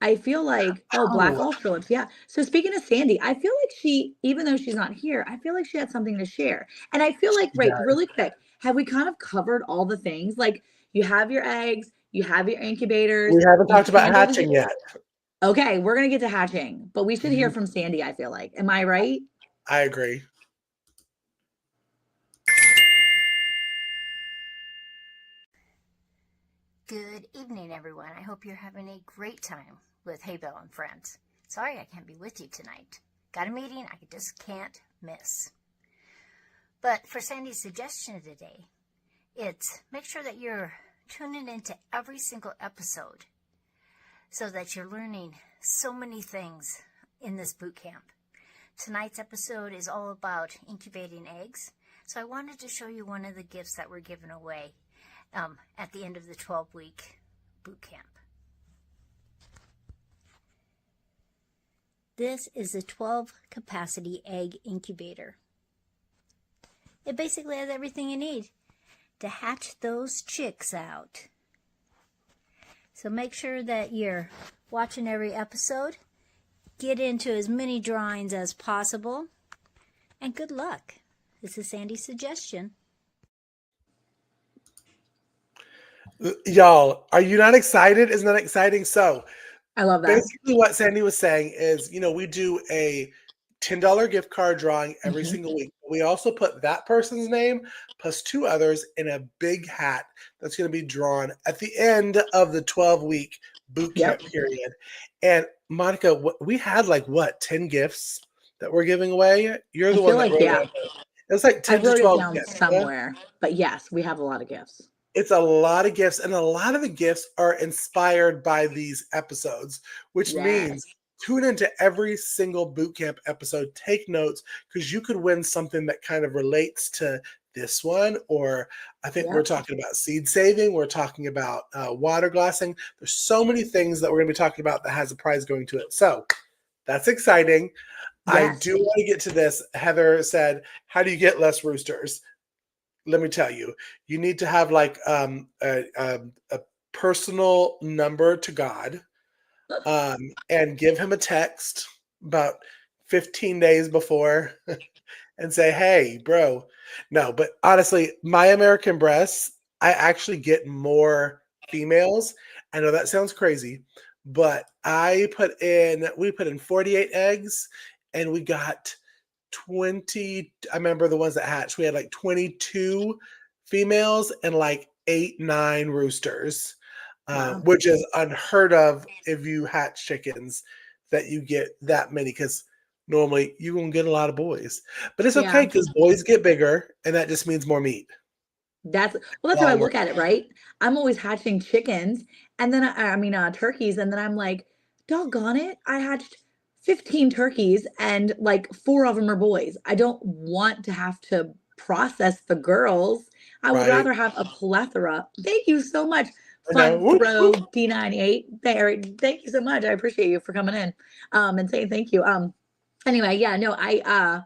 I feel like black Oh, Australips, yeah. So speaking of Sandy, I feel like she, even though she's not here, I feel like she had something to share. And I feel like, right, yeah. really quick, have we kind of covered all the things? Like you have your eggs, you have your incubators, We haven't you've talked about handled hatching yet. okay, we're gonna get to hatching, but we should hear Mhm. from Sandy, I feel like. Am I right? I agree. Good evening, everyone. I hope you're having a great time with Hay Bale Friends. Sorry I can't be with you tonight. Got a meeting I just can't miss. But for Sandy's suggestion today, it's make sure that you're tuning into every single episode so that you're learning so many things in this boot camp. Tonight's episode is all about incubating eggs. So I wanted to show you one of the gifts that we're giving away at the end of the 12-week boot camp. This is a 12-capacity egg incubator. It basically has everything you need to hatch those chicks out. So make sure that you're watching every episode. Get into as many drawings as possible. And good luck. This is Sandy's suggestion. Y'all, are you not excited? Isn't that exciting? So I love that. Basically what Sandi was saying is, we do a $10 gift card drawing every single week. We also put that person's name plus 2 others in a big hat that's going to be drawn at the end of the 12-week boot camp period. And Monica, we had 10 gifts that we're giving away? You're the one that wrote it. It's like 10 to 12 I wrote it down gifts, somewhere. But yes, we have a lot of gifts. It's a lot of gifts, and a lot of the gifts are inspired by these episodes, which means tune into every single bootcamp episode, take notes, because you could win something that kind of relates to this one, or I think we're talking about seed saving, we're talking about water glassing. There's so many things that we're going to be talking about that has a prize going to it. So that's exciting. I do want to get to this. Heather said, how do you get less roosters? Let me tell you, you need to have a personal number to God and give him a text about 15 days before and say, hey, bro. No, but honestly, my American breasts, I actually get more females. I know that sounds crazy, but we put in 48 eggs and we got 20. I remember the ones that hatched. We had 22 females and 8, 9 roosters, which is unheard of if you hatch chickens that you get that many, because normally you're going to get a lot of boys. But it's okay because boys get bigger and that just means more meat. That's how I look at it, right? I'm always hatching chickens and then turkeys, and then I'm like, doggone it, I hatched 15 turkeys and 4 of them are boys. I don't want to have to process the girls. I would rather have a plethora. Thank you so much. Fun Throw D98. Barry, thank you so much. I appreciate you for coming in and saying thank you. Anyway, I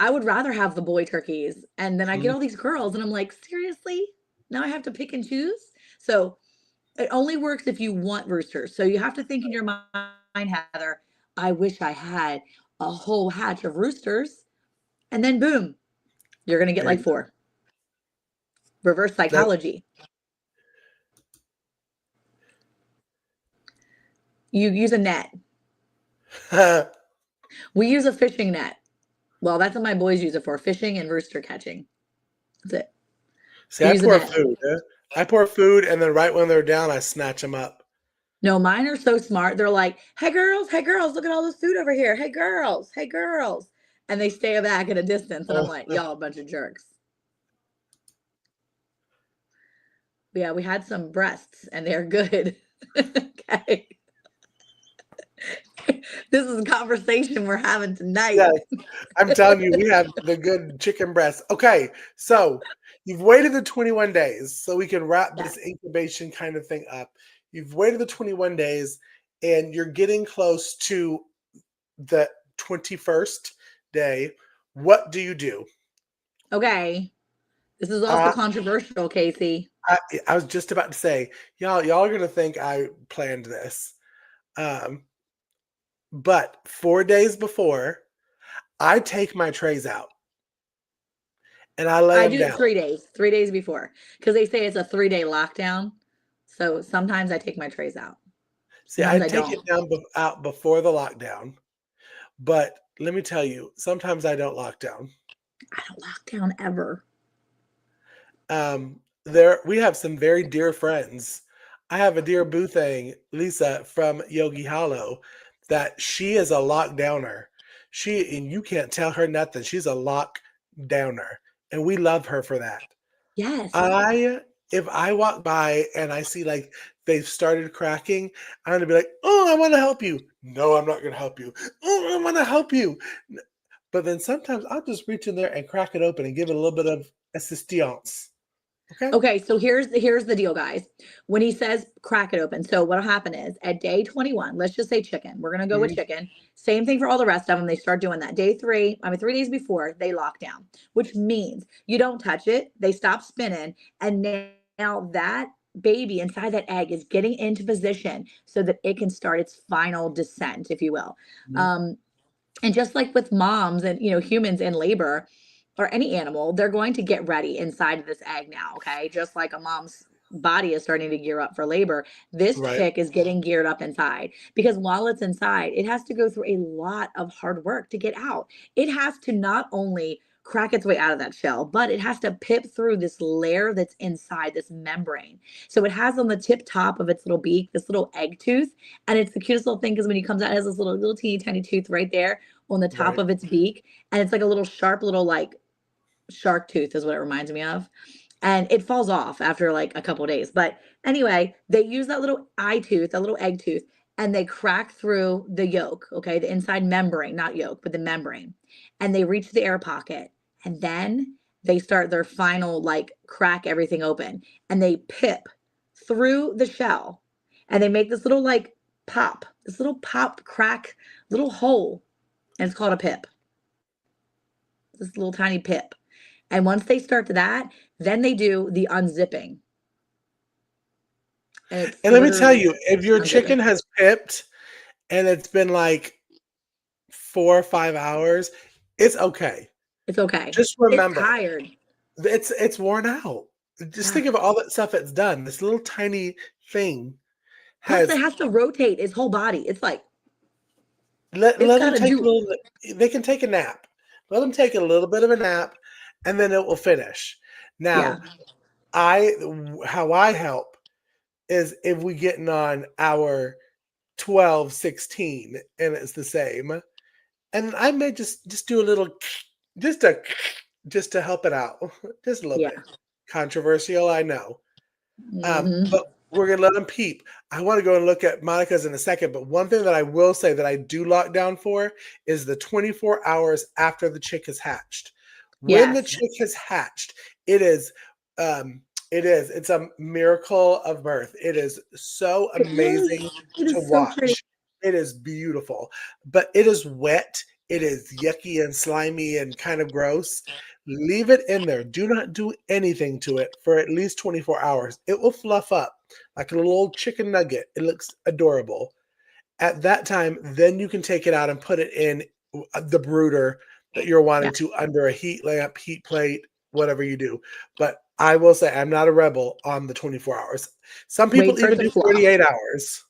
would rather have the boy turkeys, and then I get all these girls and I'm like, seriously? Now I have to pick and choose? So it only works if you want roosters. So you have to think in your mind, Heather, I wish I had a whole hatch of roosters, and then boom, you're going to get 4. Reverse psychology. You use a net. We use a fishing net. Well, that's what my boys use it for, fishing and rooster catching. That's it. See, I pour food. I pour food, and then right when they're down, I snatch them up. No, mine are so smart. They're like, hey, girls, look at all this food over here. Hey, girls. And they stay back at a distance. And I'm like, y'all a bunch of jerks. But yeah, we had some breasts, and they're good. Okay. This is a conversation we're having tonight. Yes, I'm telling you, we have the good chicken breasts. Okay, so you've waited the 21 days, so we can wrap this incubation kind of thing up. You've waited the 21 days, and you're getting close to the 21st day. What do you do? Okay. This is also controversial, Cayce. I was just about to say, y'all are going to think I planned this. But 4 days before, I take my trays out. And I lay them down. 3 days. 3 days before. Because they say it's a 3-day lockdown. So sometimes I take my trays out. See, I take it out before the lockdown. But let me tell you, sometimes I don't lock down. I don't lock down ever. We have some very dear friends I have a dear boo thing, Lisa from Yogi Hollow, that she is a lockdowner. And you can't tell her nothing. She's a lockdowner, and we love her for that. Yes. I if I walk by and I see like they've started cracking, I'm gonna be like, "Oh, I want to help you." No, I'm not gonna help you. Oh, I want to help you. But then sometimes I'll just reach in there and crack it open and give it a little bit of assistance. Okay. Okay, so here's the deal, guys. When he says crack it open, so what'll happen is at day 21, let's just say chicken. We're gonna go with Mhm. chicken. Same thing for all the rest of them. They start doing that. Day 3, I mean 3 days before, they lock down, which means you don't touch it. They stop spinning, and now that baby inside that egg is getting into position so that it can start its final descent, if you will. Mhm. Um, and just like with moms and humans in labor or any animal, they're going to get ready inside of this egg now. Okay, just like a mom's body is starting to gear up for labor, this Right. chick is getting geared up inside, because while it's inside it has to go through a lot of hard work to get out. It has to not only crack its way out of that shell, but it has to pip through this layer that's inside this membrane. So it has on the tip top of its little beak this little egg tooth, and it's the cutest little thing because when he comes out, it has this little teeny tiny tooth right there on the top Right. of its beak, and it's like a little sharp little like shark tooth is what it reminds me of. And it falls off after like a couple of days. But anyway, they use that little eye tooth, that little egg tooth, and they crack through the yolk, okay, the inside membrane, not yolk, but the membrane. And they reach the air pocket. And then they start their final like crack everything open. And they pip through the shell. And they make this little like pop, this little pop crack, little hole. And it's called a pip, this little tiny pip. And once they start to that, then they do the unzipping. And it's And let me tell literally you, if your unzipping. chicken has pipped and it's been like 4 or 5 hours, it's okay. It's okay. Just It's remember, tired. it's worn out. Just Yeah. think of all that stuff it's done. This little tiny thing Plus, it has has to rotate its whole body. It's like it's let got them to take a do. little. They can take a nap. Let them take a little bit of a nap, and then it will finish. Yeah. Now, I how I help is if we getting on our 12, 16, and it's the same. And I may just do a little just to just to help it out. Just a little Yeah. bit. Controversial, I know. Hmm. But we're gonna let them peep. I want to go and look at Monica's in a second, but one thing that I will say that I do lock down for is the 24 hours after the chick has hatched. When the Yes. chick has hatched, it is it's a miracle of birth. It is so It is. amazing It to is so pretty. watch. It is beautiful, but it is wet. It is yucky and slimy and kind of gross. Leave it in there. Do not do anything to it for at least 24 hours. It will fluff up like a little old chicken nugget. It looks adorable. At that time, then you can take it out and put it in the brooder that you're Yeah. wanting to under a heat lamp, heat plate, whatever you do. But I will say I'm not a rebel on the 24 hours. Some Wait people for it even to do fluff. 48 hours.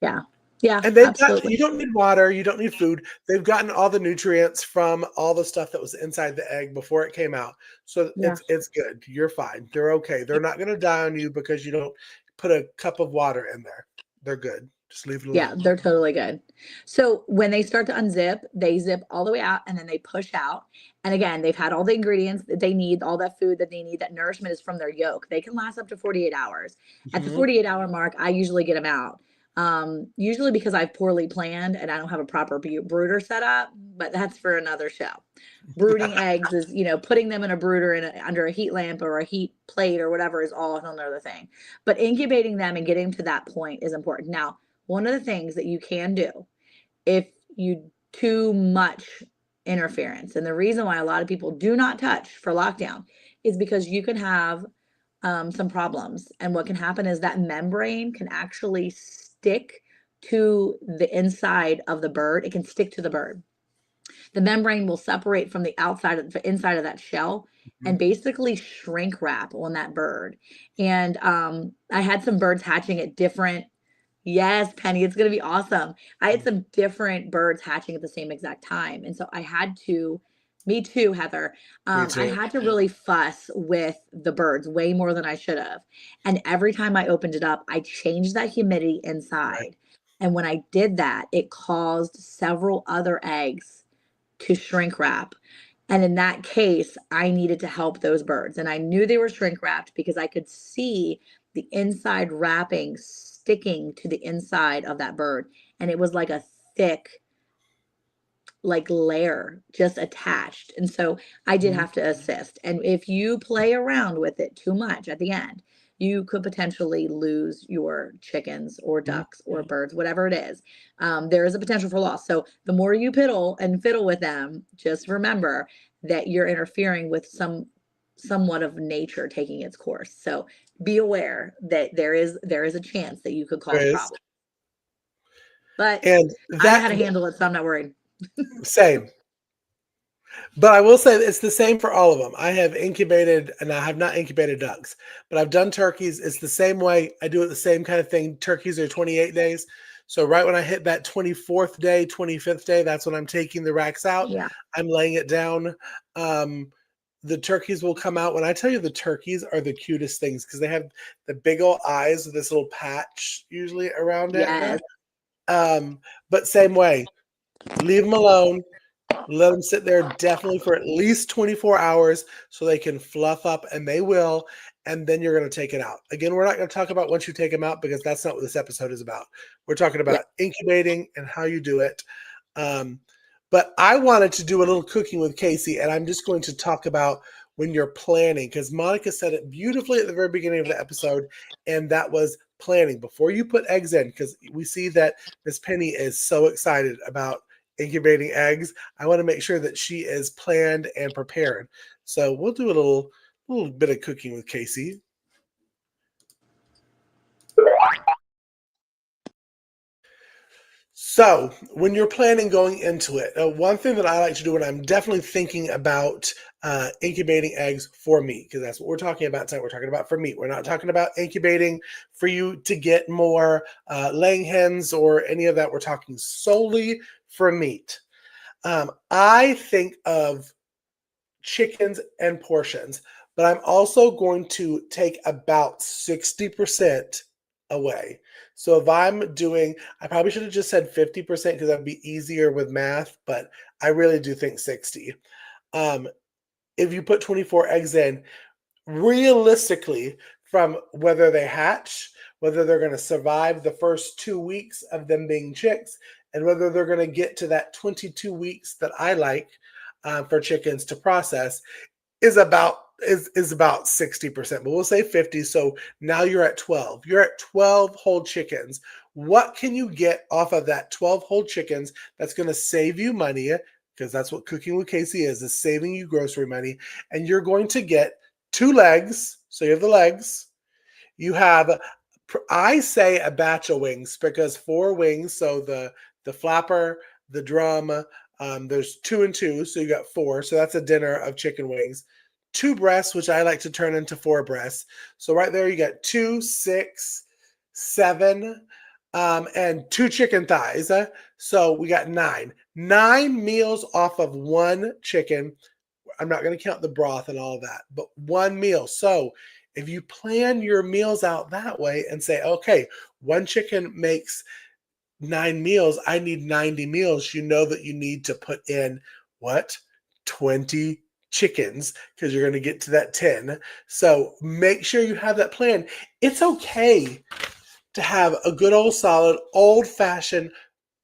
Yeah. Yeah. And they've got Absolutely. you don't need water, you don't need food. They've gotten all the nutrients from all the stuff that was inside the egg before it came out. So Yeah. it's good. You're fine. They're okay. They're not gonna die on you because you don't put a cup of water in there. They're good. Just leave it Yeah, alone. they're totally good. So when they start to unzip, they zip all the way out and then they push out. And again, they've had all the ingredients that they need, all that food that they need, that nourishment is from their yolk. They can last up to 48 hours. At the Mhm. 48-hour mark, I usually get them out. Usually because I've poorly planned and I don't have a proper brooder set up, but that's for another show. Brooding eggs is, putting them in a brooder under a heat lamp or a heat plate or whatever is all another thing. But incubating them and getting to that point is important. Now, one of the things that you can do if you too much interference, and the reason why a lot of people do not touch for lockdown is because you can have some problems. And what can happen is that membrane can actually stick to the inside of the bird. It can stick to the bird. The membrane will separate from the outside of the inside of that shell and Mhm. basically shrink wrap on that bird. And I had some birds hatching at different. Yes, Penny, it's gonna be awesome. I had some different birds hatching at the same exact time, and so I had to Me too, Heather. Me I too. had to really fuss with the birds way more than I should have. And every time I opened it up, I changed that humidity Right. inside. And when I did that, it caused several other eggs to shrink wrap. And in that case, I needed to help those birds. And I knew they were shrink wrapped because I could see the inside wrapping sticking to the inside of that bird. And it was like a thick, like layer just attached. And so I did Mhm. have to assist. And if you play around with it too much at the end, you could potentially lose your chickens or Mhm. ducks or birds, whatever it is. There is a potential for loss. So the more you piddle and fiddle with them, just remember that you're interfering with somewhat of nature taking its course. So be aware that there is a chance that you could There cause is. problems. But And I know that how to handle it, so I'm not worried. same. But I will say it's the same for all of them. I have incubated, and I have not incubated ducks, but I've done turkeys. It's the same way. I do it the same kind of thing. Turkeys are 28 days. So right when I hit that 24th day, 25th day, that's when I'm taking the racks out. Yeah. I'm laying it down. Um, the turkeys will come out. When I tell you the turkeys are the cutest things because they have the big old eyes with this little patch usually around it. Yes. But same way, leave them alone. Let them sit there definitely for at least 24 hours so they can fluff up, and they will. And then you're going to take it out. Again, we're not going to talk about once you take them out because that's not what this episode is about. We're talking Yeah. about incubating and how you do it. Um, but I wanted to do a little cooking with Cayce, and I'm just going to talk about when you're planning because Monica said it beautifully at the very beginning of the episode, and that was planning before you put eggs in because we see that Miss Penny is so excited about incubating eggs. I want to make sure that she is planned and prepared. So we'll do a little bit of cooking with Cayce. So when you're planning going into it, one thing that I like to do when I'm definitely thinking about incubating eggs for meat, because that's what we're talking about tonight. We're talking about for meat. We're not talking about incubating for you to get more laying hens or any of that. We're talking solely for meat. I think of chickens and portions, but I'm also going to take about 60% away. So if I'm doing, I probably should have just said 50% because that'd be easier with math, but I really do think 60. Um, if you put 24 eggs in, realistically, from whether they hatch, whether they're going to survive the first 2 weeks of them being chicks, and whether they're going to get to that 22 weeks that I like for chickens to process, is about 60%, but we'll say 50. So now you're at 12. You're at 12 whole chickens. What can you get off of that 12 whole chickens that's going to save you money? Because that's what cooking with Cayce is saving you grocery money. And you're going to get 2 legs. So you have the legs. You have, I say a batch of wings because 4 wings. So the flapper, the drum, there's 2 and 2. So you got 4. So that's a dinner of chicken wings. 2 breasts, which I like to turn into 4 breasts. So right there, you got 2, 6, 7, and 2 chicken thighs. So we got 9. 9 meals off of 1 chicken. I'm not going to count the broth and all of that, but 1 meal. So if you plan your meals out that way and say, okay, 1 chicken makes 9 meals, I need 90 meals, you know that you need to put in what? 20 chickens because you're going to get to that 10. So make sure you have that plan. It's okay to have a good old solid, old fashioned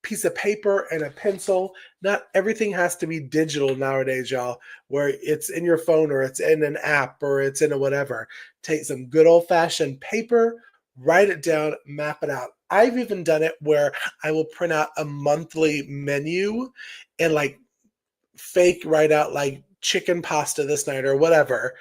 piece of paper and a pencil. Not everything has to be digital nowadays, y'all, where it's in your phone or it's in an app or it's in a whatever. Take some good old fashioned paper, write it down, map it out. I've even done it where I will print out a monthly menu and like fake write out like chicken pasta this night or whatever.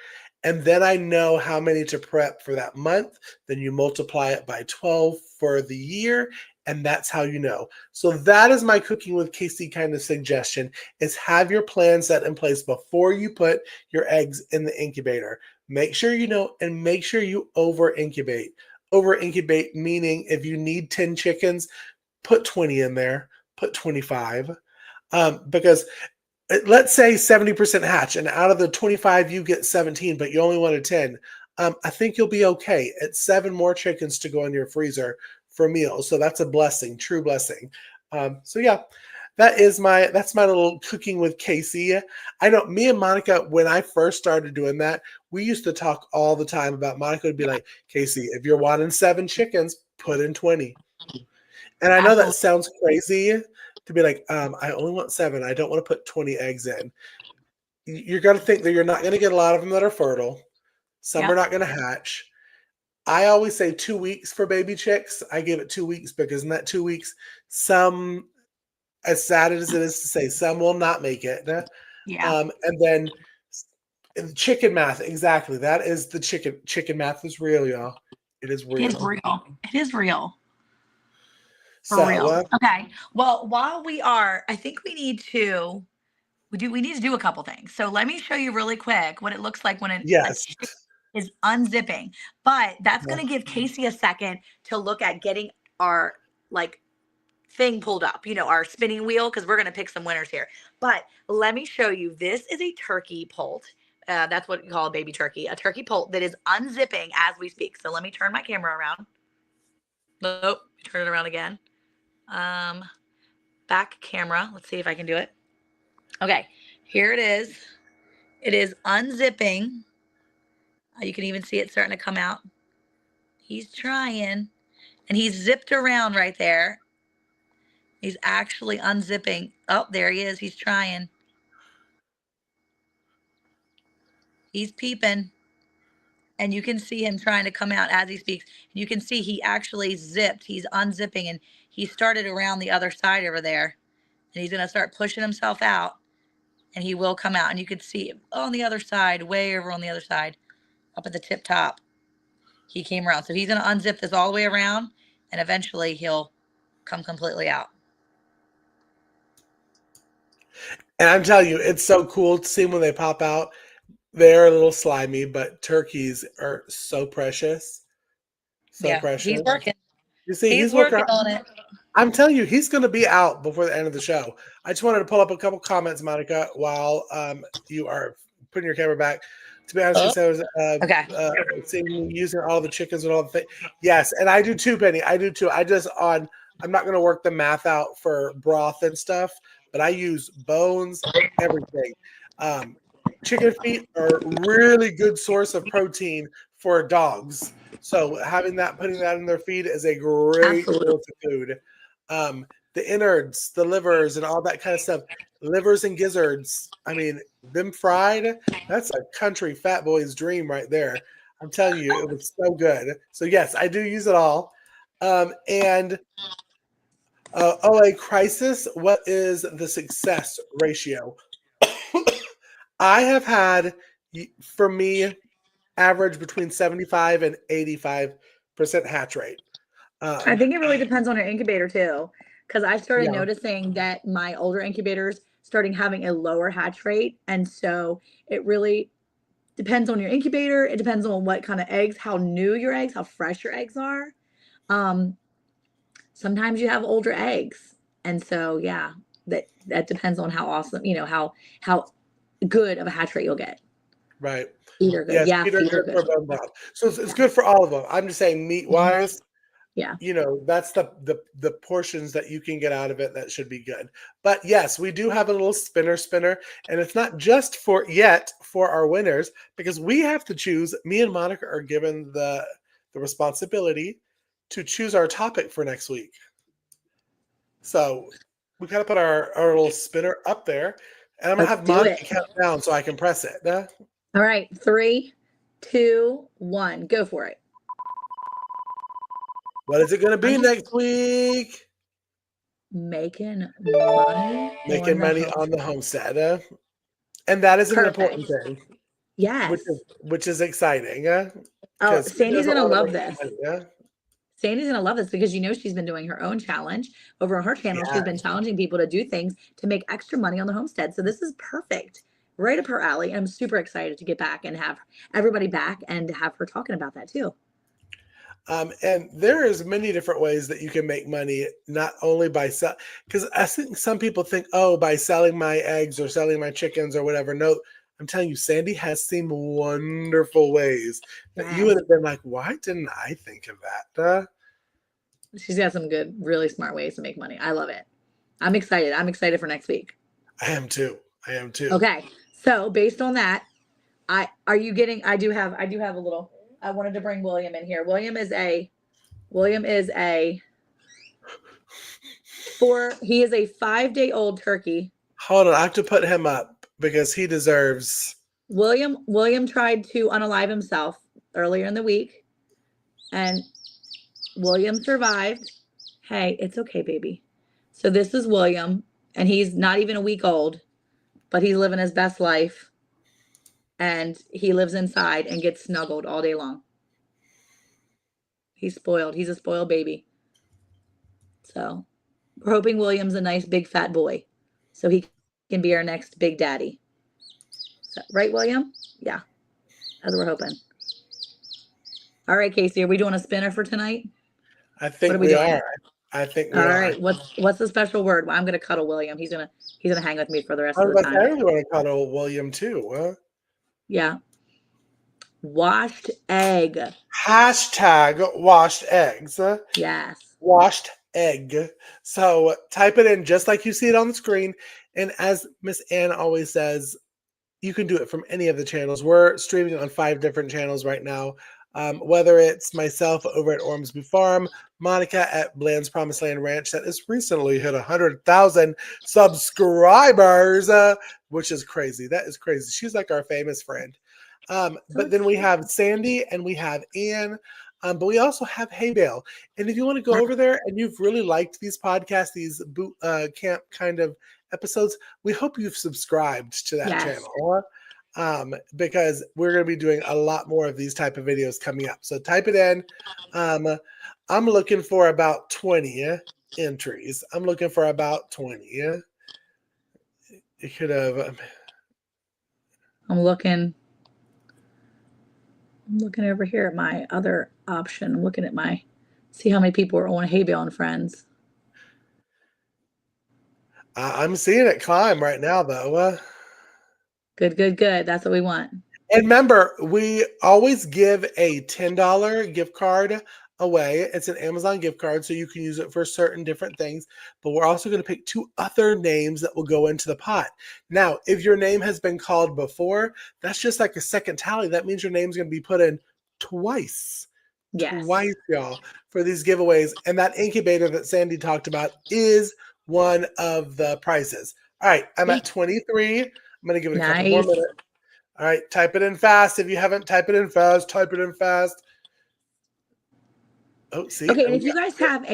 And then I know how many to prep for that month. Then you multiply it by 12 for the year. And that's how you know. So that is my cooking with Cayce kind of suggestion is have your plan set in place before you put your eggs in the incubator. Make sure you know and make sure you over incubate. Over incubate meaning if you need 10 chickens, put 20 in there, put 25. Because let's say 70% hatch, and out of the 25 you get 17, but you only wanted 10. I think you'll be okay. It's 7 more chickens to go in your freezer for meals, so that's a blessing, true blessing. So yeah, that's my little cooking with Cayce. I know me and Monica, when I first started doing that, we used to talk all the time about. Monica would be like, Cayce, if you're wanting 7 chickens, put in 20. And I know that Absolutely. sounds crazy to be like, I only want 7. I don't want to put 20 eggs in. You're going to think that you're not going to get a lot of them that are fertile. Some are not going to hatch. I always say 2 weeks for baby chicks. I give it 2 weeks because in that 2 weeks, some, as sad as it is to say, some will not make it. Yeah. And then chicken math, exactly. That is the chicken math is real, y'all. It is real. It is real. It is real. For So, real. Okay. Well, while I think we need to do a couple things. So let me show you really quick what it looks like when a yes. chicken is unzipping. But that's going to give Cayce a second to look at getting our thing pulled up, our spinning wheel, because we're going to pick some winners here. But let me show you. This is a turkey poult. That's what you call a baby turkey, a turkey poult that is unzipping as we speak. So let me turn my camera around. Nope. Turn it around again. Back camera. Let's see if I can do it. Okay, here it is. It is unzipping. You can even see it starting to come out. He's trying, and he's zipped around right there. He's actually unzipping. Oh, there he is. He's trying. He's peeping, and you can see him trying to come out as he speaks. You can see he actually zipped. He's unzipping, and he started around the other side over there, and he's going to start pushing himself out. And he will come out, and you could see on the other side, way over on the other side, up at the tip top, he came around. So he's going to unzip this all the way around, and eventually he'll come completely out. And I'm telling you, it's so cool to see when they pop out. They're a little slimy, but turkeys are so precious. So precious. He's working. You see, He's working on it. I'm telling you, he's going to be out before the end of the show. I just wanted to pull up a couple comments, Monica, while you are putting your camera back. To be honest, she says, seeing you using all the chickens and all the things. Yes, and I do too, Penny. I do too. I'm not going to work the math out for broth and stuff, but I use bones, everything. Chicken feet are a really good source of protein for dogs. So putting that in their feed is a great source of food. The innards, the livers, and all that kind of stuff. Livers and gizzards. I mean, them fried, that's a country fat boy's dream right there. I'm telling you, it was so good. So yes, I do use it all. A crisis, what is the success ratio? I have had, for me, average between 75 and 85% hatch rate. I think it really depends on your incubator too, because I started noticing that my older incubators starting having a lower hatch rate, and so it really depends on your incubator. It depends on what kind of eggs, how new your eggs, how fresh your eggs are. Sometimes you have older eggs, and so that depends on how awesome, how good of a hatch rate you'll get. Right. Feeder good. Yes, feeder good for bone broth. So it's good for all of them. I'm just saying meat wise. Yeah. That's the portions that you can get out of it that should be good. But yes, we do have a little spinner, and it's not just for our winners, because we have to choose. Me and Monica are given the responsibility to choose our topic for next week. So we gotta put our little spinner up there, and I'm gonna have Monica count down so I can press it. All right, 3, 2, 1, go for it. What is it going to be next week? Making money. Making money on the homestead. And that is an important thing. Yes. Which is exciting. Sandy's going to love this. Sandy's going to love this because she's been doing her own challenge over on her channel. She's been challenging people to do things to make extra money on the homestead. So this is perfect. Right up her alley. I'm super excited to get back and have everybody back and have her talking about that too. And there is many different ways that you can make money, not only by sell. Because I think some people think, oh, by selling my eggs or selling my chickens or whatever. No, I'm telling you, Sandi has some wonderful ways that you would have been like, why didn't I think of that? She's got some good, really smart ways to make money. I love it. I'm excited. I'm excited for next week. I am too. Okay. So based on that, I do have a little, I wanted to bring William in here. William is a 5-day-old turkey. Hold on, I have to put him up because he deserves. William tried to unalive himself earlier in the week, and William survived. Hey, it's okay, baby. So this is William, and he's not even a week old, but he's living his best life, and he lives inside and gets snuggled all day long. He's spoiled. He's a spoiled baby. So we're hoping William's a nice big fat boy, so he can be our next big daddy. So, right, William? Yeah, that's what we're hoping. All right, Cayce, are we doing a spinner for tonight? I think we are. I think we are. All right. What's the special word? Well, I'm gonna cuddle William. He's gonna hang with me for the rest of the time. I really want to cuddle William too. Huh? Yeah. Washed egg. # washed eggs. Yes. Washed egg. So type it in just like you see it on the screen. And as Miss Ann always says, you can do it from any of the channels. We're streaming on 5 different channels right now. Whether it's myself over at Ormsby Farm, Monica at Bland's Promised Land Ranch that has recently hit 100,000 subscribers, which is crazy. That is crazy. She's like our famous friend. But then we have Sandi and we have Ann. But we also have Hay Bale. And if you want to go over there and you've really liked these podcasts, these boot camp kind of episodes, we hope you've subscribed to that channel. Because we're going to be doing a lot more of these type of videos coming up. So type it in. I'm looking for about 20 entries. I'm looking for about 20. You could have. I'm looking over here at my other option. I'm looking at see how many people are on Hay Bale Friends. I'm seeing it climb right now, though. Good. That's what we want. And remember, we always give a $10 gift card away. It's an Amazon gift card, so you can use it for certain different things. But we're also going to pick 2 other names that will go into the pot. Now, if your name has been called before, that's just like a second tally. That means your name's going to be put in twice. Yes. Twice, y'all, for these giveaways. And that incubator that Sandi talked about is one of the prizes. All right, I'm at 23. I'm going to give it a couple more minutes. All right, type it in fast. If you haven't, type it in fast. Type it in fast. Oh, see. Okay, and if you guys have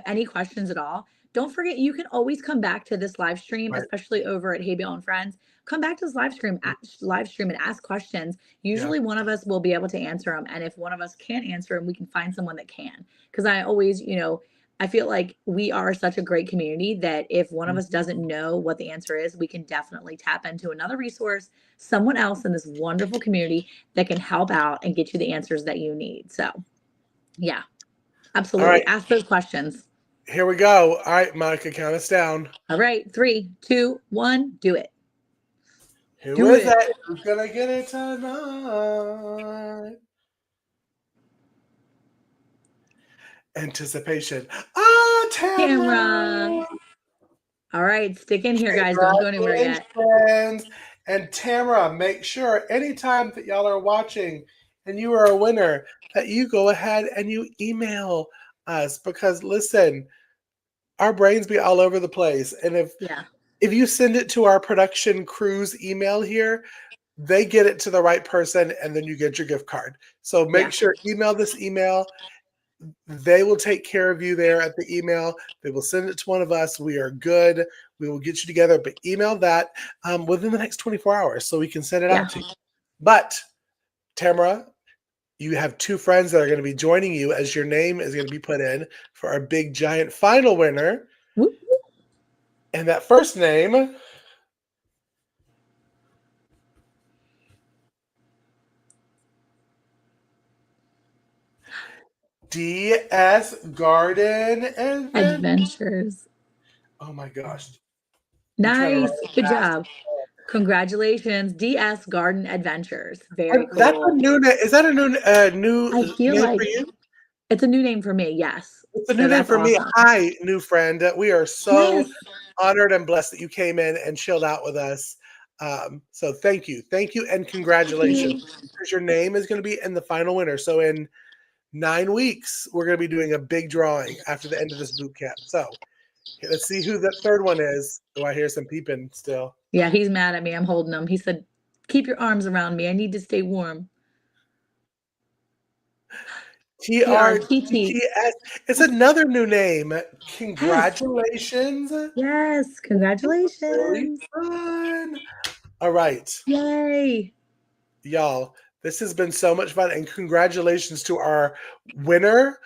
any questions at all, don't forget you can always come back to this live stream, especially over at Hay Bale Friends. Come back to this live stream and ask questions. Usually one of us will be able to answer them, and if one of us can't answer them, we can find someone that can. Because I always, I feel like we are such a great community that if one of us doesn't know what the answer is, we can definitely tap into another resource, someone else in this wonderful community that can help out and get you the answers that you need. So, yeah, absolutely. All right. Ask those questions. Here we go. All right, Monica, count us down. All right, 3, 2, 1, do it. Who is it? Who's going to get it tonight? Anticipation. Tamara. All right, stick in here, guys. Don't go anywhere yet. Friends. And Tamara, make sure anytime that y'all are watching and you are a winner that you go ahead and you email us, because listen, our brains be all over the place. And if you send it to our production crew's email here, they get it to the right person and then you get your gift card. So make sure, email this email. They will take care of you there at the email. They will send it to one of us. We are good. We will get you together, but email that within the next 24 hours so we can send it out to you. But Tamara, you have 2 friends that are going to be joining you as your name is going to be put in for our big giant final winner. And that first name DS Garden Adventures. Oh my gosh. Nice. Good job. Congratulations, DS Garden Adventures. Very cool. That's a new name. Is that a new I feel name like for you? it's a new name for me. Yes. It's a new name for me. Hi, new friend. We are so honored and blessed that you came in and chilled out with us. So thank you, and congratulations, because your name is going to be in the final winner. So in 9 weeks, we're going to be doing a big drawing after the end of this boot camp. So let's see who the third one is. Oh, I hear some peeping still. Yeah, he's mad at me. I'm holding him. He said, "Keep your arms around me. I need to stay warm." TRTTS. It's another new name. Congratulations. Yes, congratulations. Really fun. All right. Yay. Y'all, this has been so much fun, and congratulations to our winner.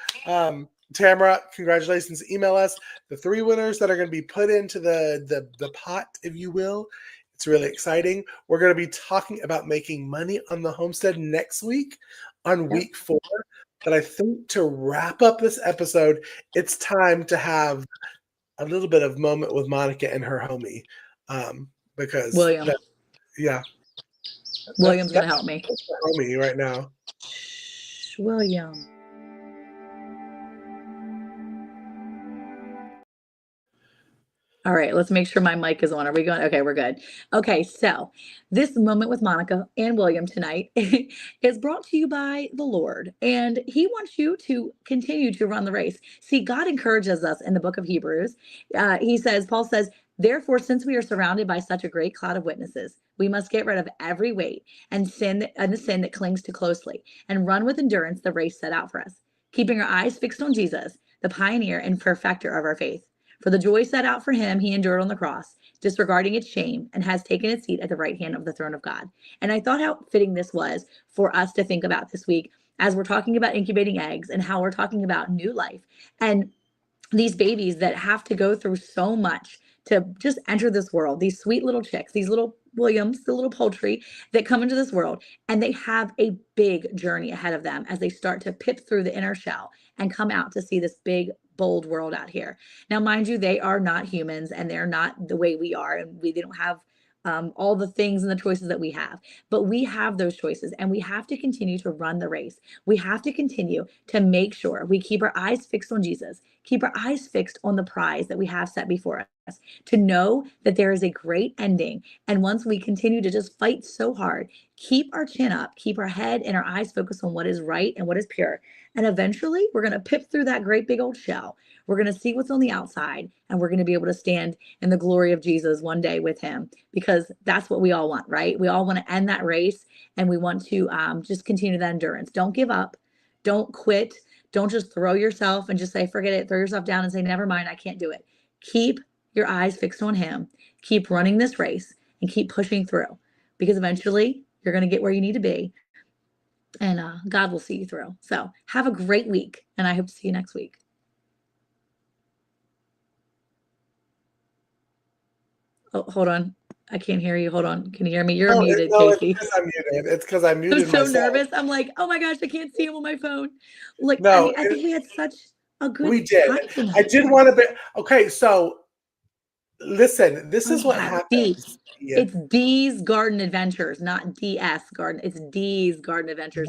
Tamara, congratulations. Email us the 3 winners that are going to be put into the pot, if you will. It's really exciting. We're going to be talking about making money on the homestead next week on week 4. But I think to wrap up this episode, it's time to have a little bit of moment with Monica and her homie. Because William. William's going to help me. That's her homie right now. William. All right, let's make sure my mic is on. Are we going? Okay, we're good. Okay, so this moment with Monica and William tonight is brought to you by the Lord, and He wants you to continue to run the race. See, God encourages us in the book of Hebrews. Paul says, therefore, since we are surrounded by such a great cloud of witnesses, we must get rid of every weight and the sin that clings too closely, and run with endurance the race set out for us, keeping our eyes fixed on Jesus, the pioneer and perfecter of our faith. For the joy set out for him, he endured on the cross, disregarding its shame, and has taken its seat at the right hand of the throne of God. And I thought how fitting this was for us to think about this week as we're talking about incubating eggs and how we're talking about new life and these babies that have to go through so much to just enter this world, these sweet little chicks, these little Williams, the little poultry that come into this world, and they have a big journey ahead of them as they start to pip through the inner shell and come out to see this big, bold world out here. Now, mind you, they are not humans and they're not the way we are, and they don't have all the things and the choices that we have, but we have those choices, and we have to continue to run the race. We have to continue to make sure we keep our eyes fixed on Jesus, keep our eyes fixed on the prize that we have set before us, to know that there is a great ending. And once we continue to just fight so hard, keep our chin up, keep our head and our eyes focused on what is right and what is pure. And eventually we're going to pip through that great big old shell. We're going to see what's on the outside, and we're going to be able to stand in the glory of Jesus one day with him, because that's what we all want, right? We all want to end that race, and we want to just continue that endurance. Don't give up. Don't quit. Don't just throw yourself and just say, forget it. Throw yourself down and say, never mind, I can't do it. Keep your eyes fixed on him. Keep running this race and keep pushing through, because eventually you're going to get where you need to be, and God will see you through. So have a great week, and I hope to see you next week. Oh, hold on. I can't hear you. Hold on. Can you hear me? You're muted, Cayce. It's because I'm muted. I'm so nervous. I'm like, oh my gosh, I can't see him on my phone. Like, no, I think we had such a good we did. I did want to be okay. So listen, this is what happens. It's D's Garden Adventures, not DS Garden. It's D's Garden Adventures.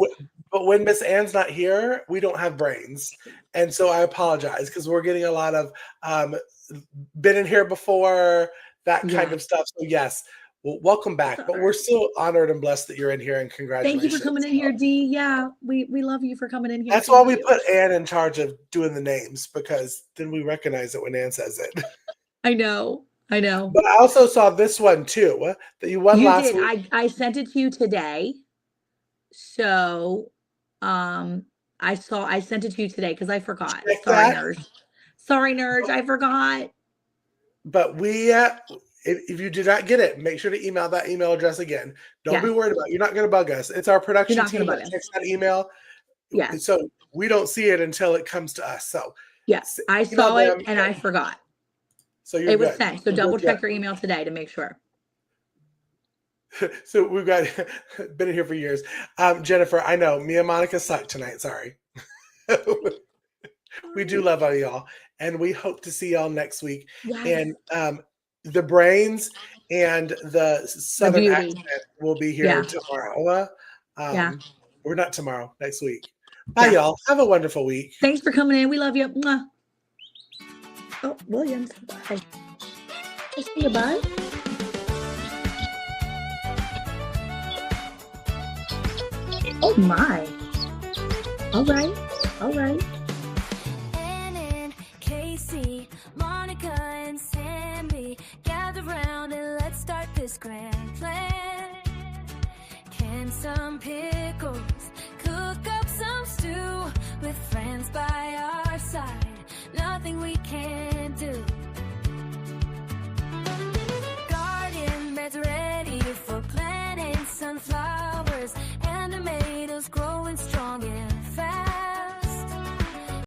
But when Miss Ann's not here, we don't have brains, and so I apologize, because we're getting a lot of been in here before, that kind of stuff. So yes, well, welcome back. But we're still honored and blessed that you're in here, and congratulations. Thank you for coming in here, D. Yeah, we love you for coming in here. That's why we put Ann in charge of doing the names, because then we recognize it when Ann says it. I know. But I also saw this one too, that you won last week. I sent it to you today. So I sent it to you today because I forgot. Sorry, nerds. I forgot. But we if you did not get it, make sure to email that email address again. Don't be worried about it. You're not going to bug us. It's our production team that checks that email. Yes. So we don't see it until it comes to us. So yes, I saw it and I forgot. So it was sent. So double check your email today to make sure. So we've got been in here for years. Jennifer, I know me and Monica suck tonight. Sorry. We do love all y'all, and we hope to see y'all next week. Yes. And the brains and the Southern beauty. accent will be here tomorrow. Or not tomorrow, next week. Bye, y'all. Have a wonderful week. Thanks for coming in. We love you. Mwah. Oh, Williams. Bye. Say goodbye. Oh my. All right. Ann and Cayce, Monica and Sandi, gather round and let's start this grand plan. Can some pickles, cook up some stew with friends by our side. Nothing we can't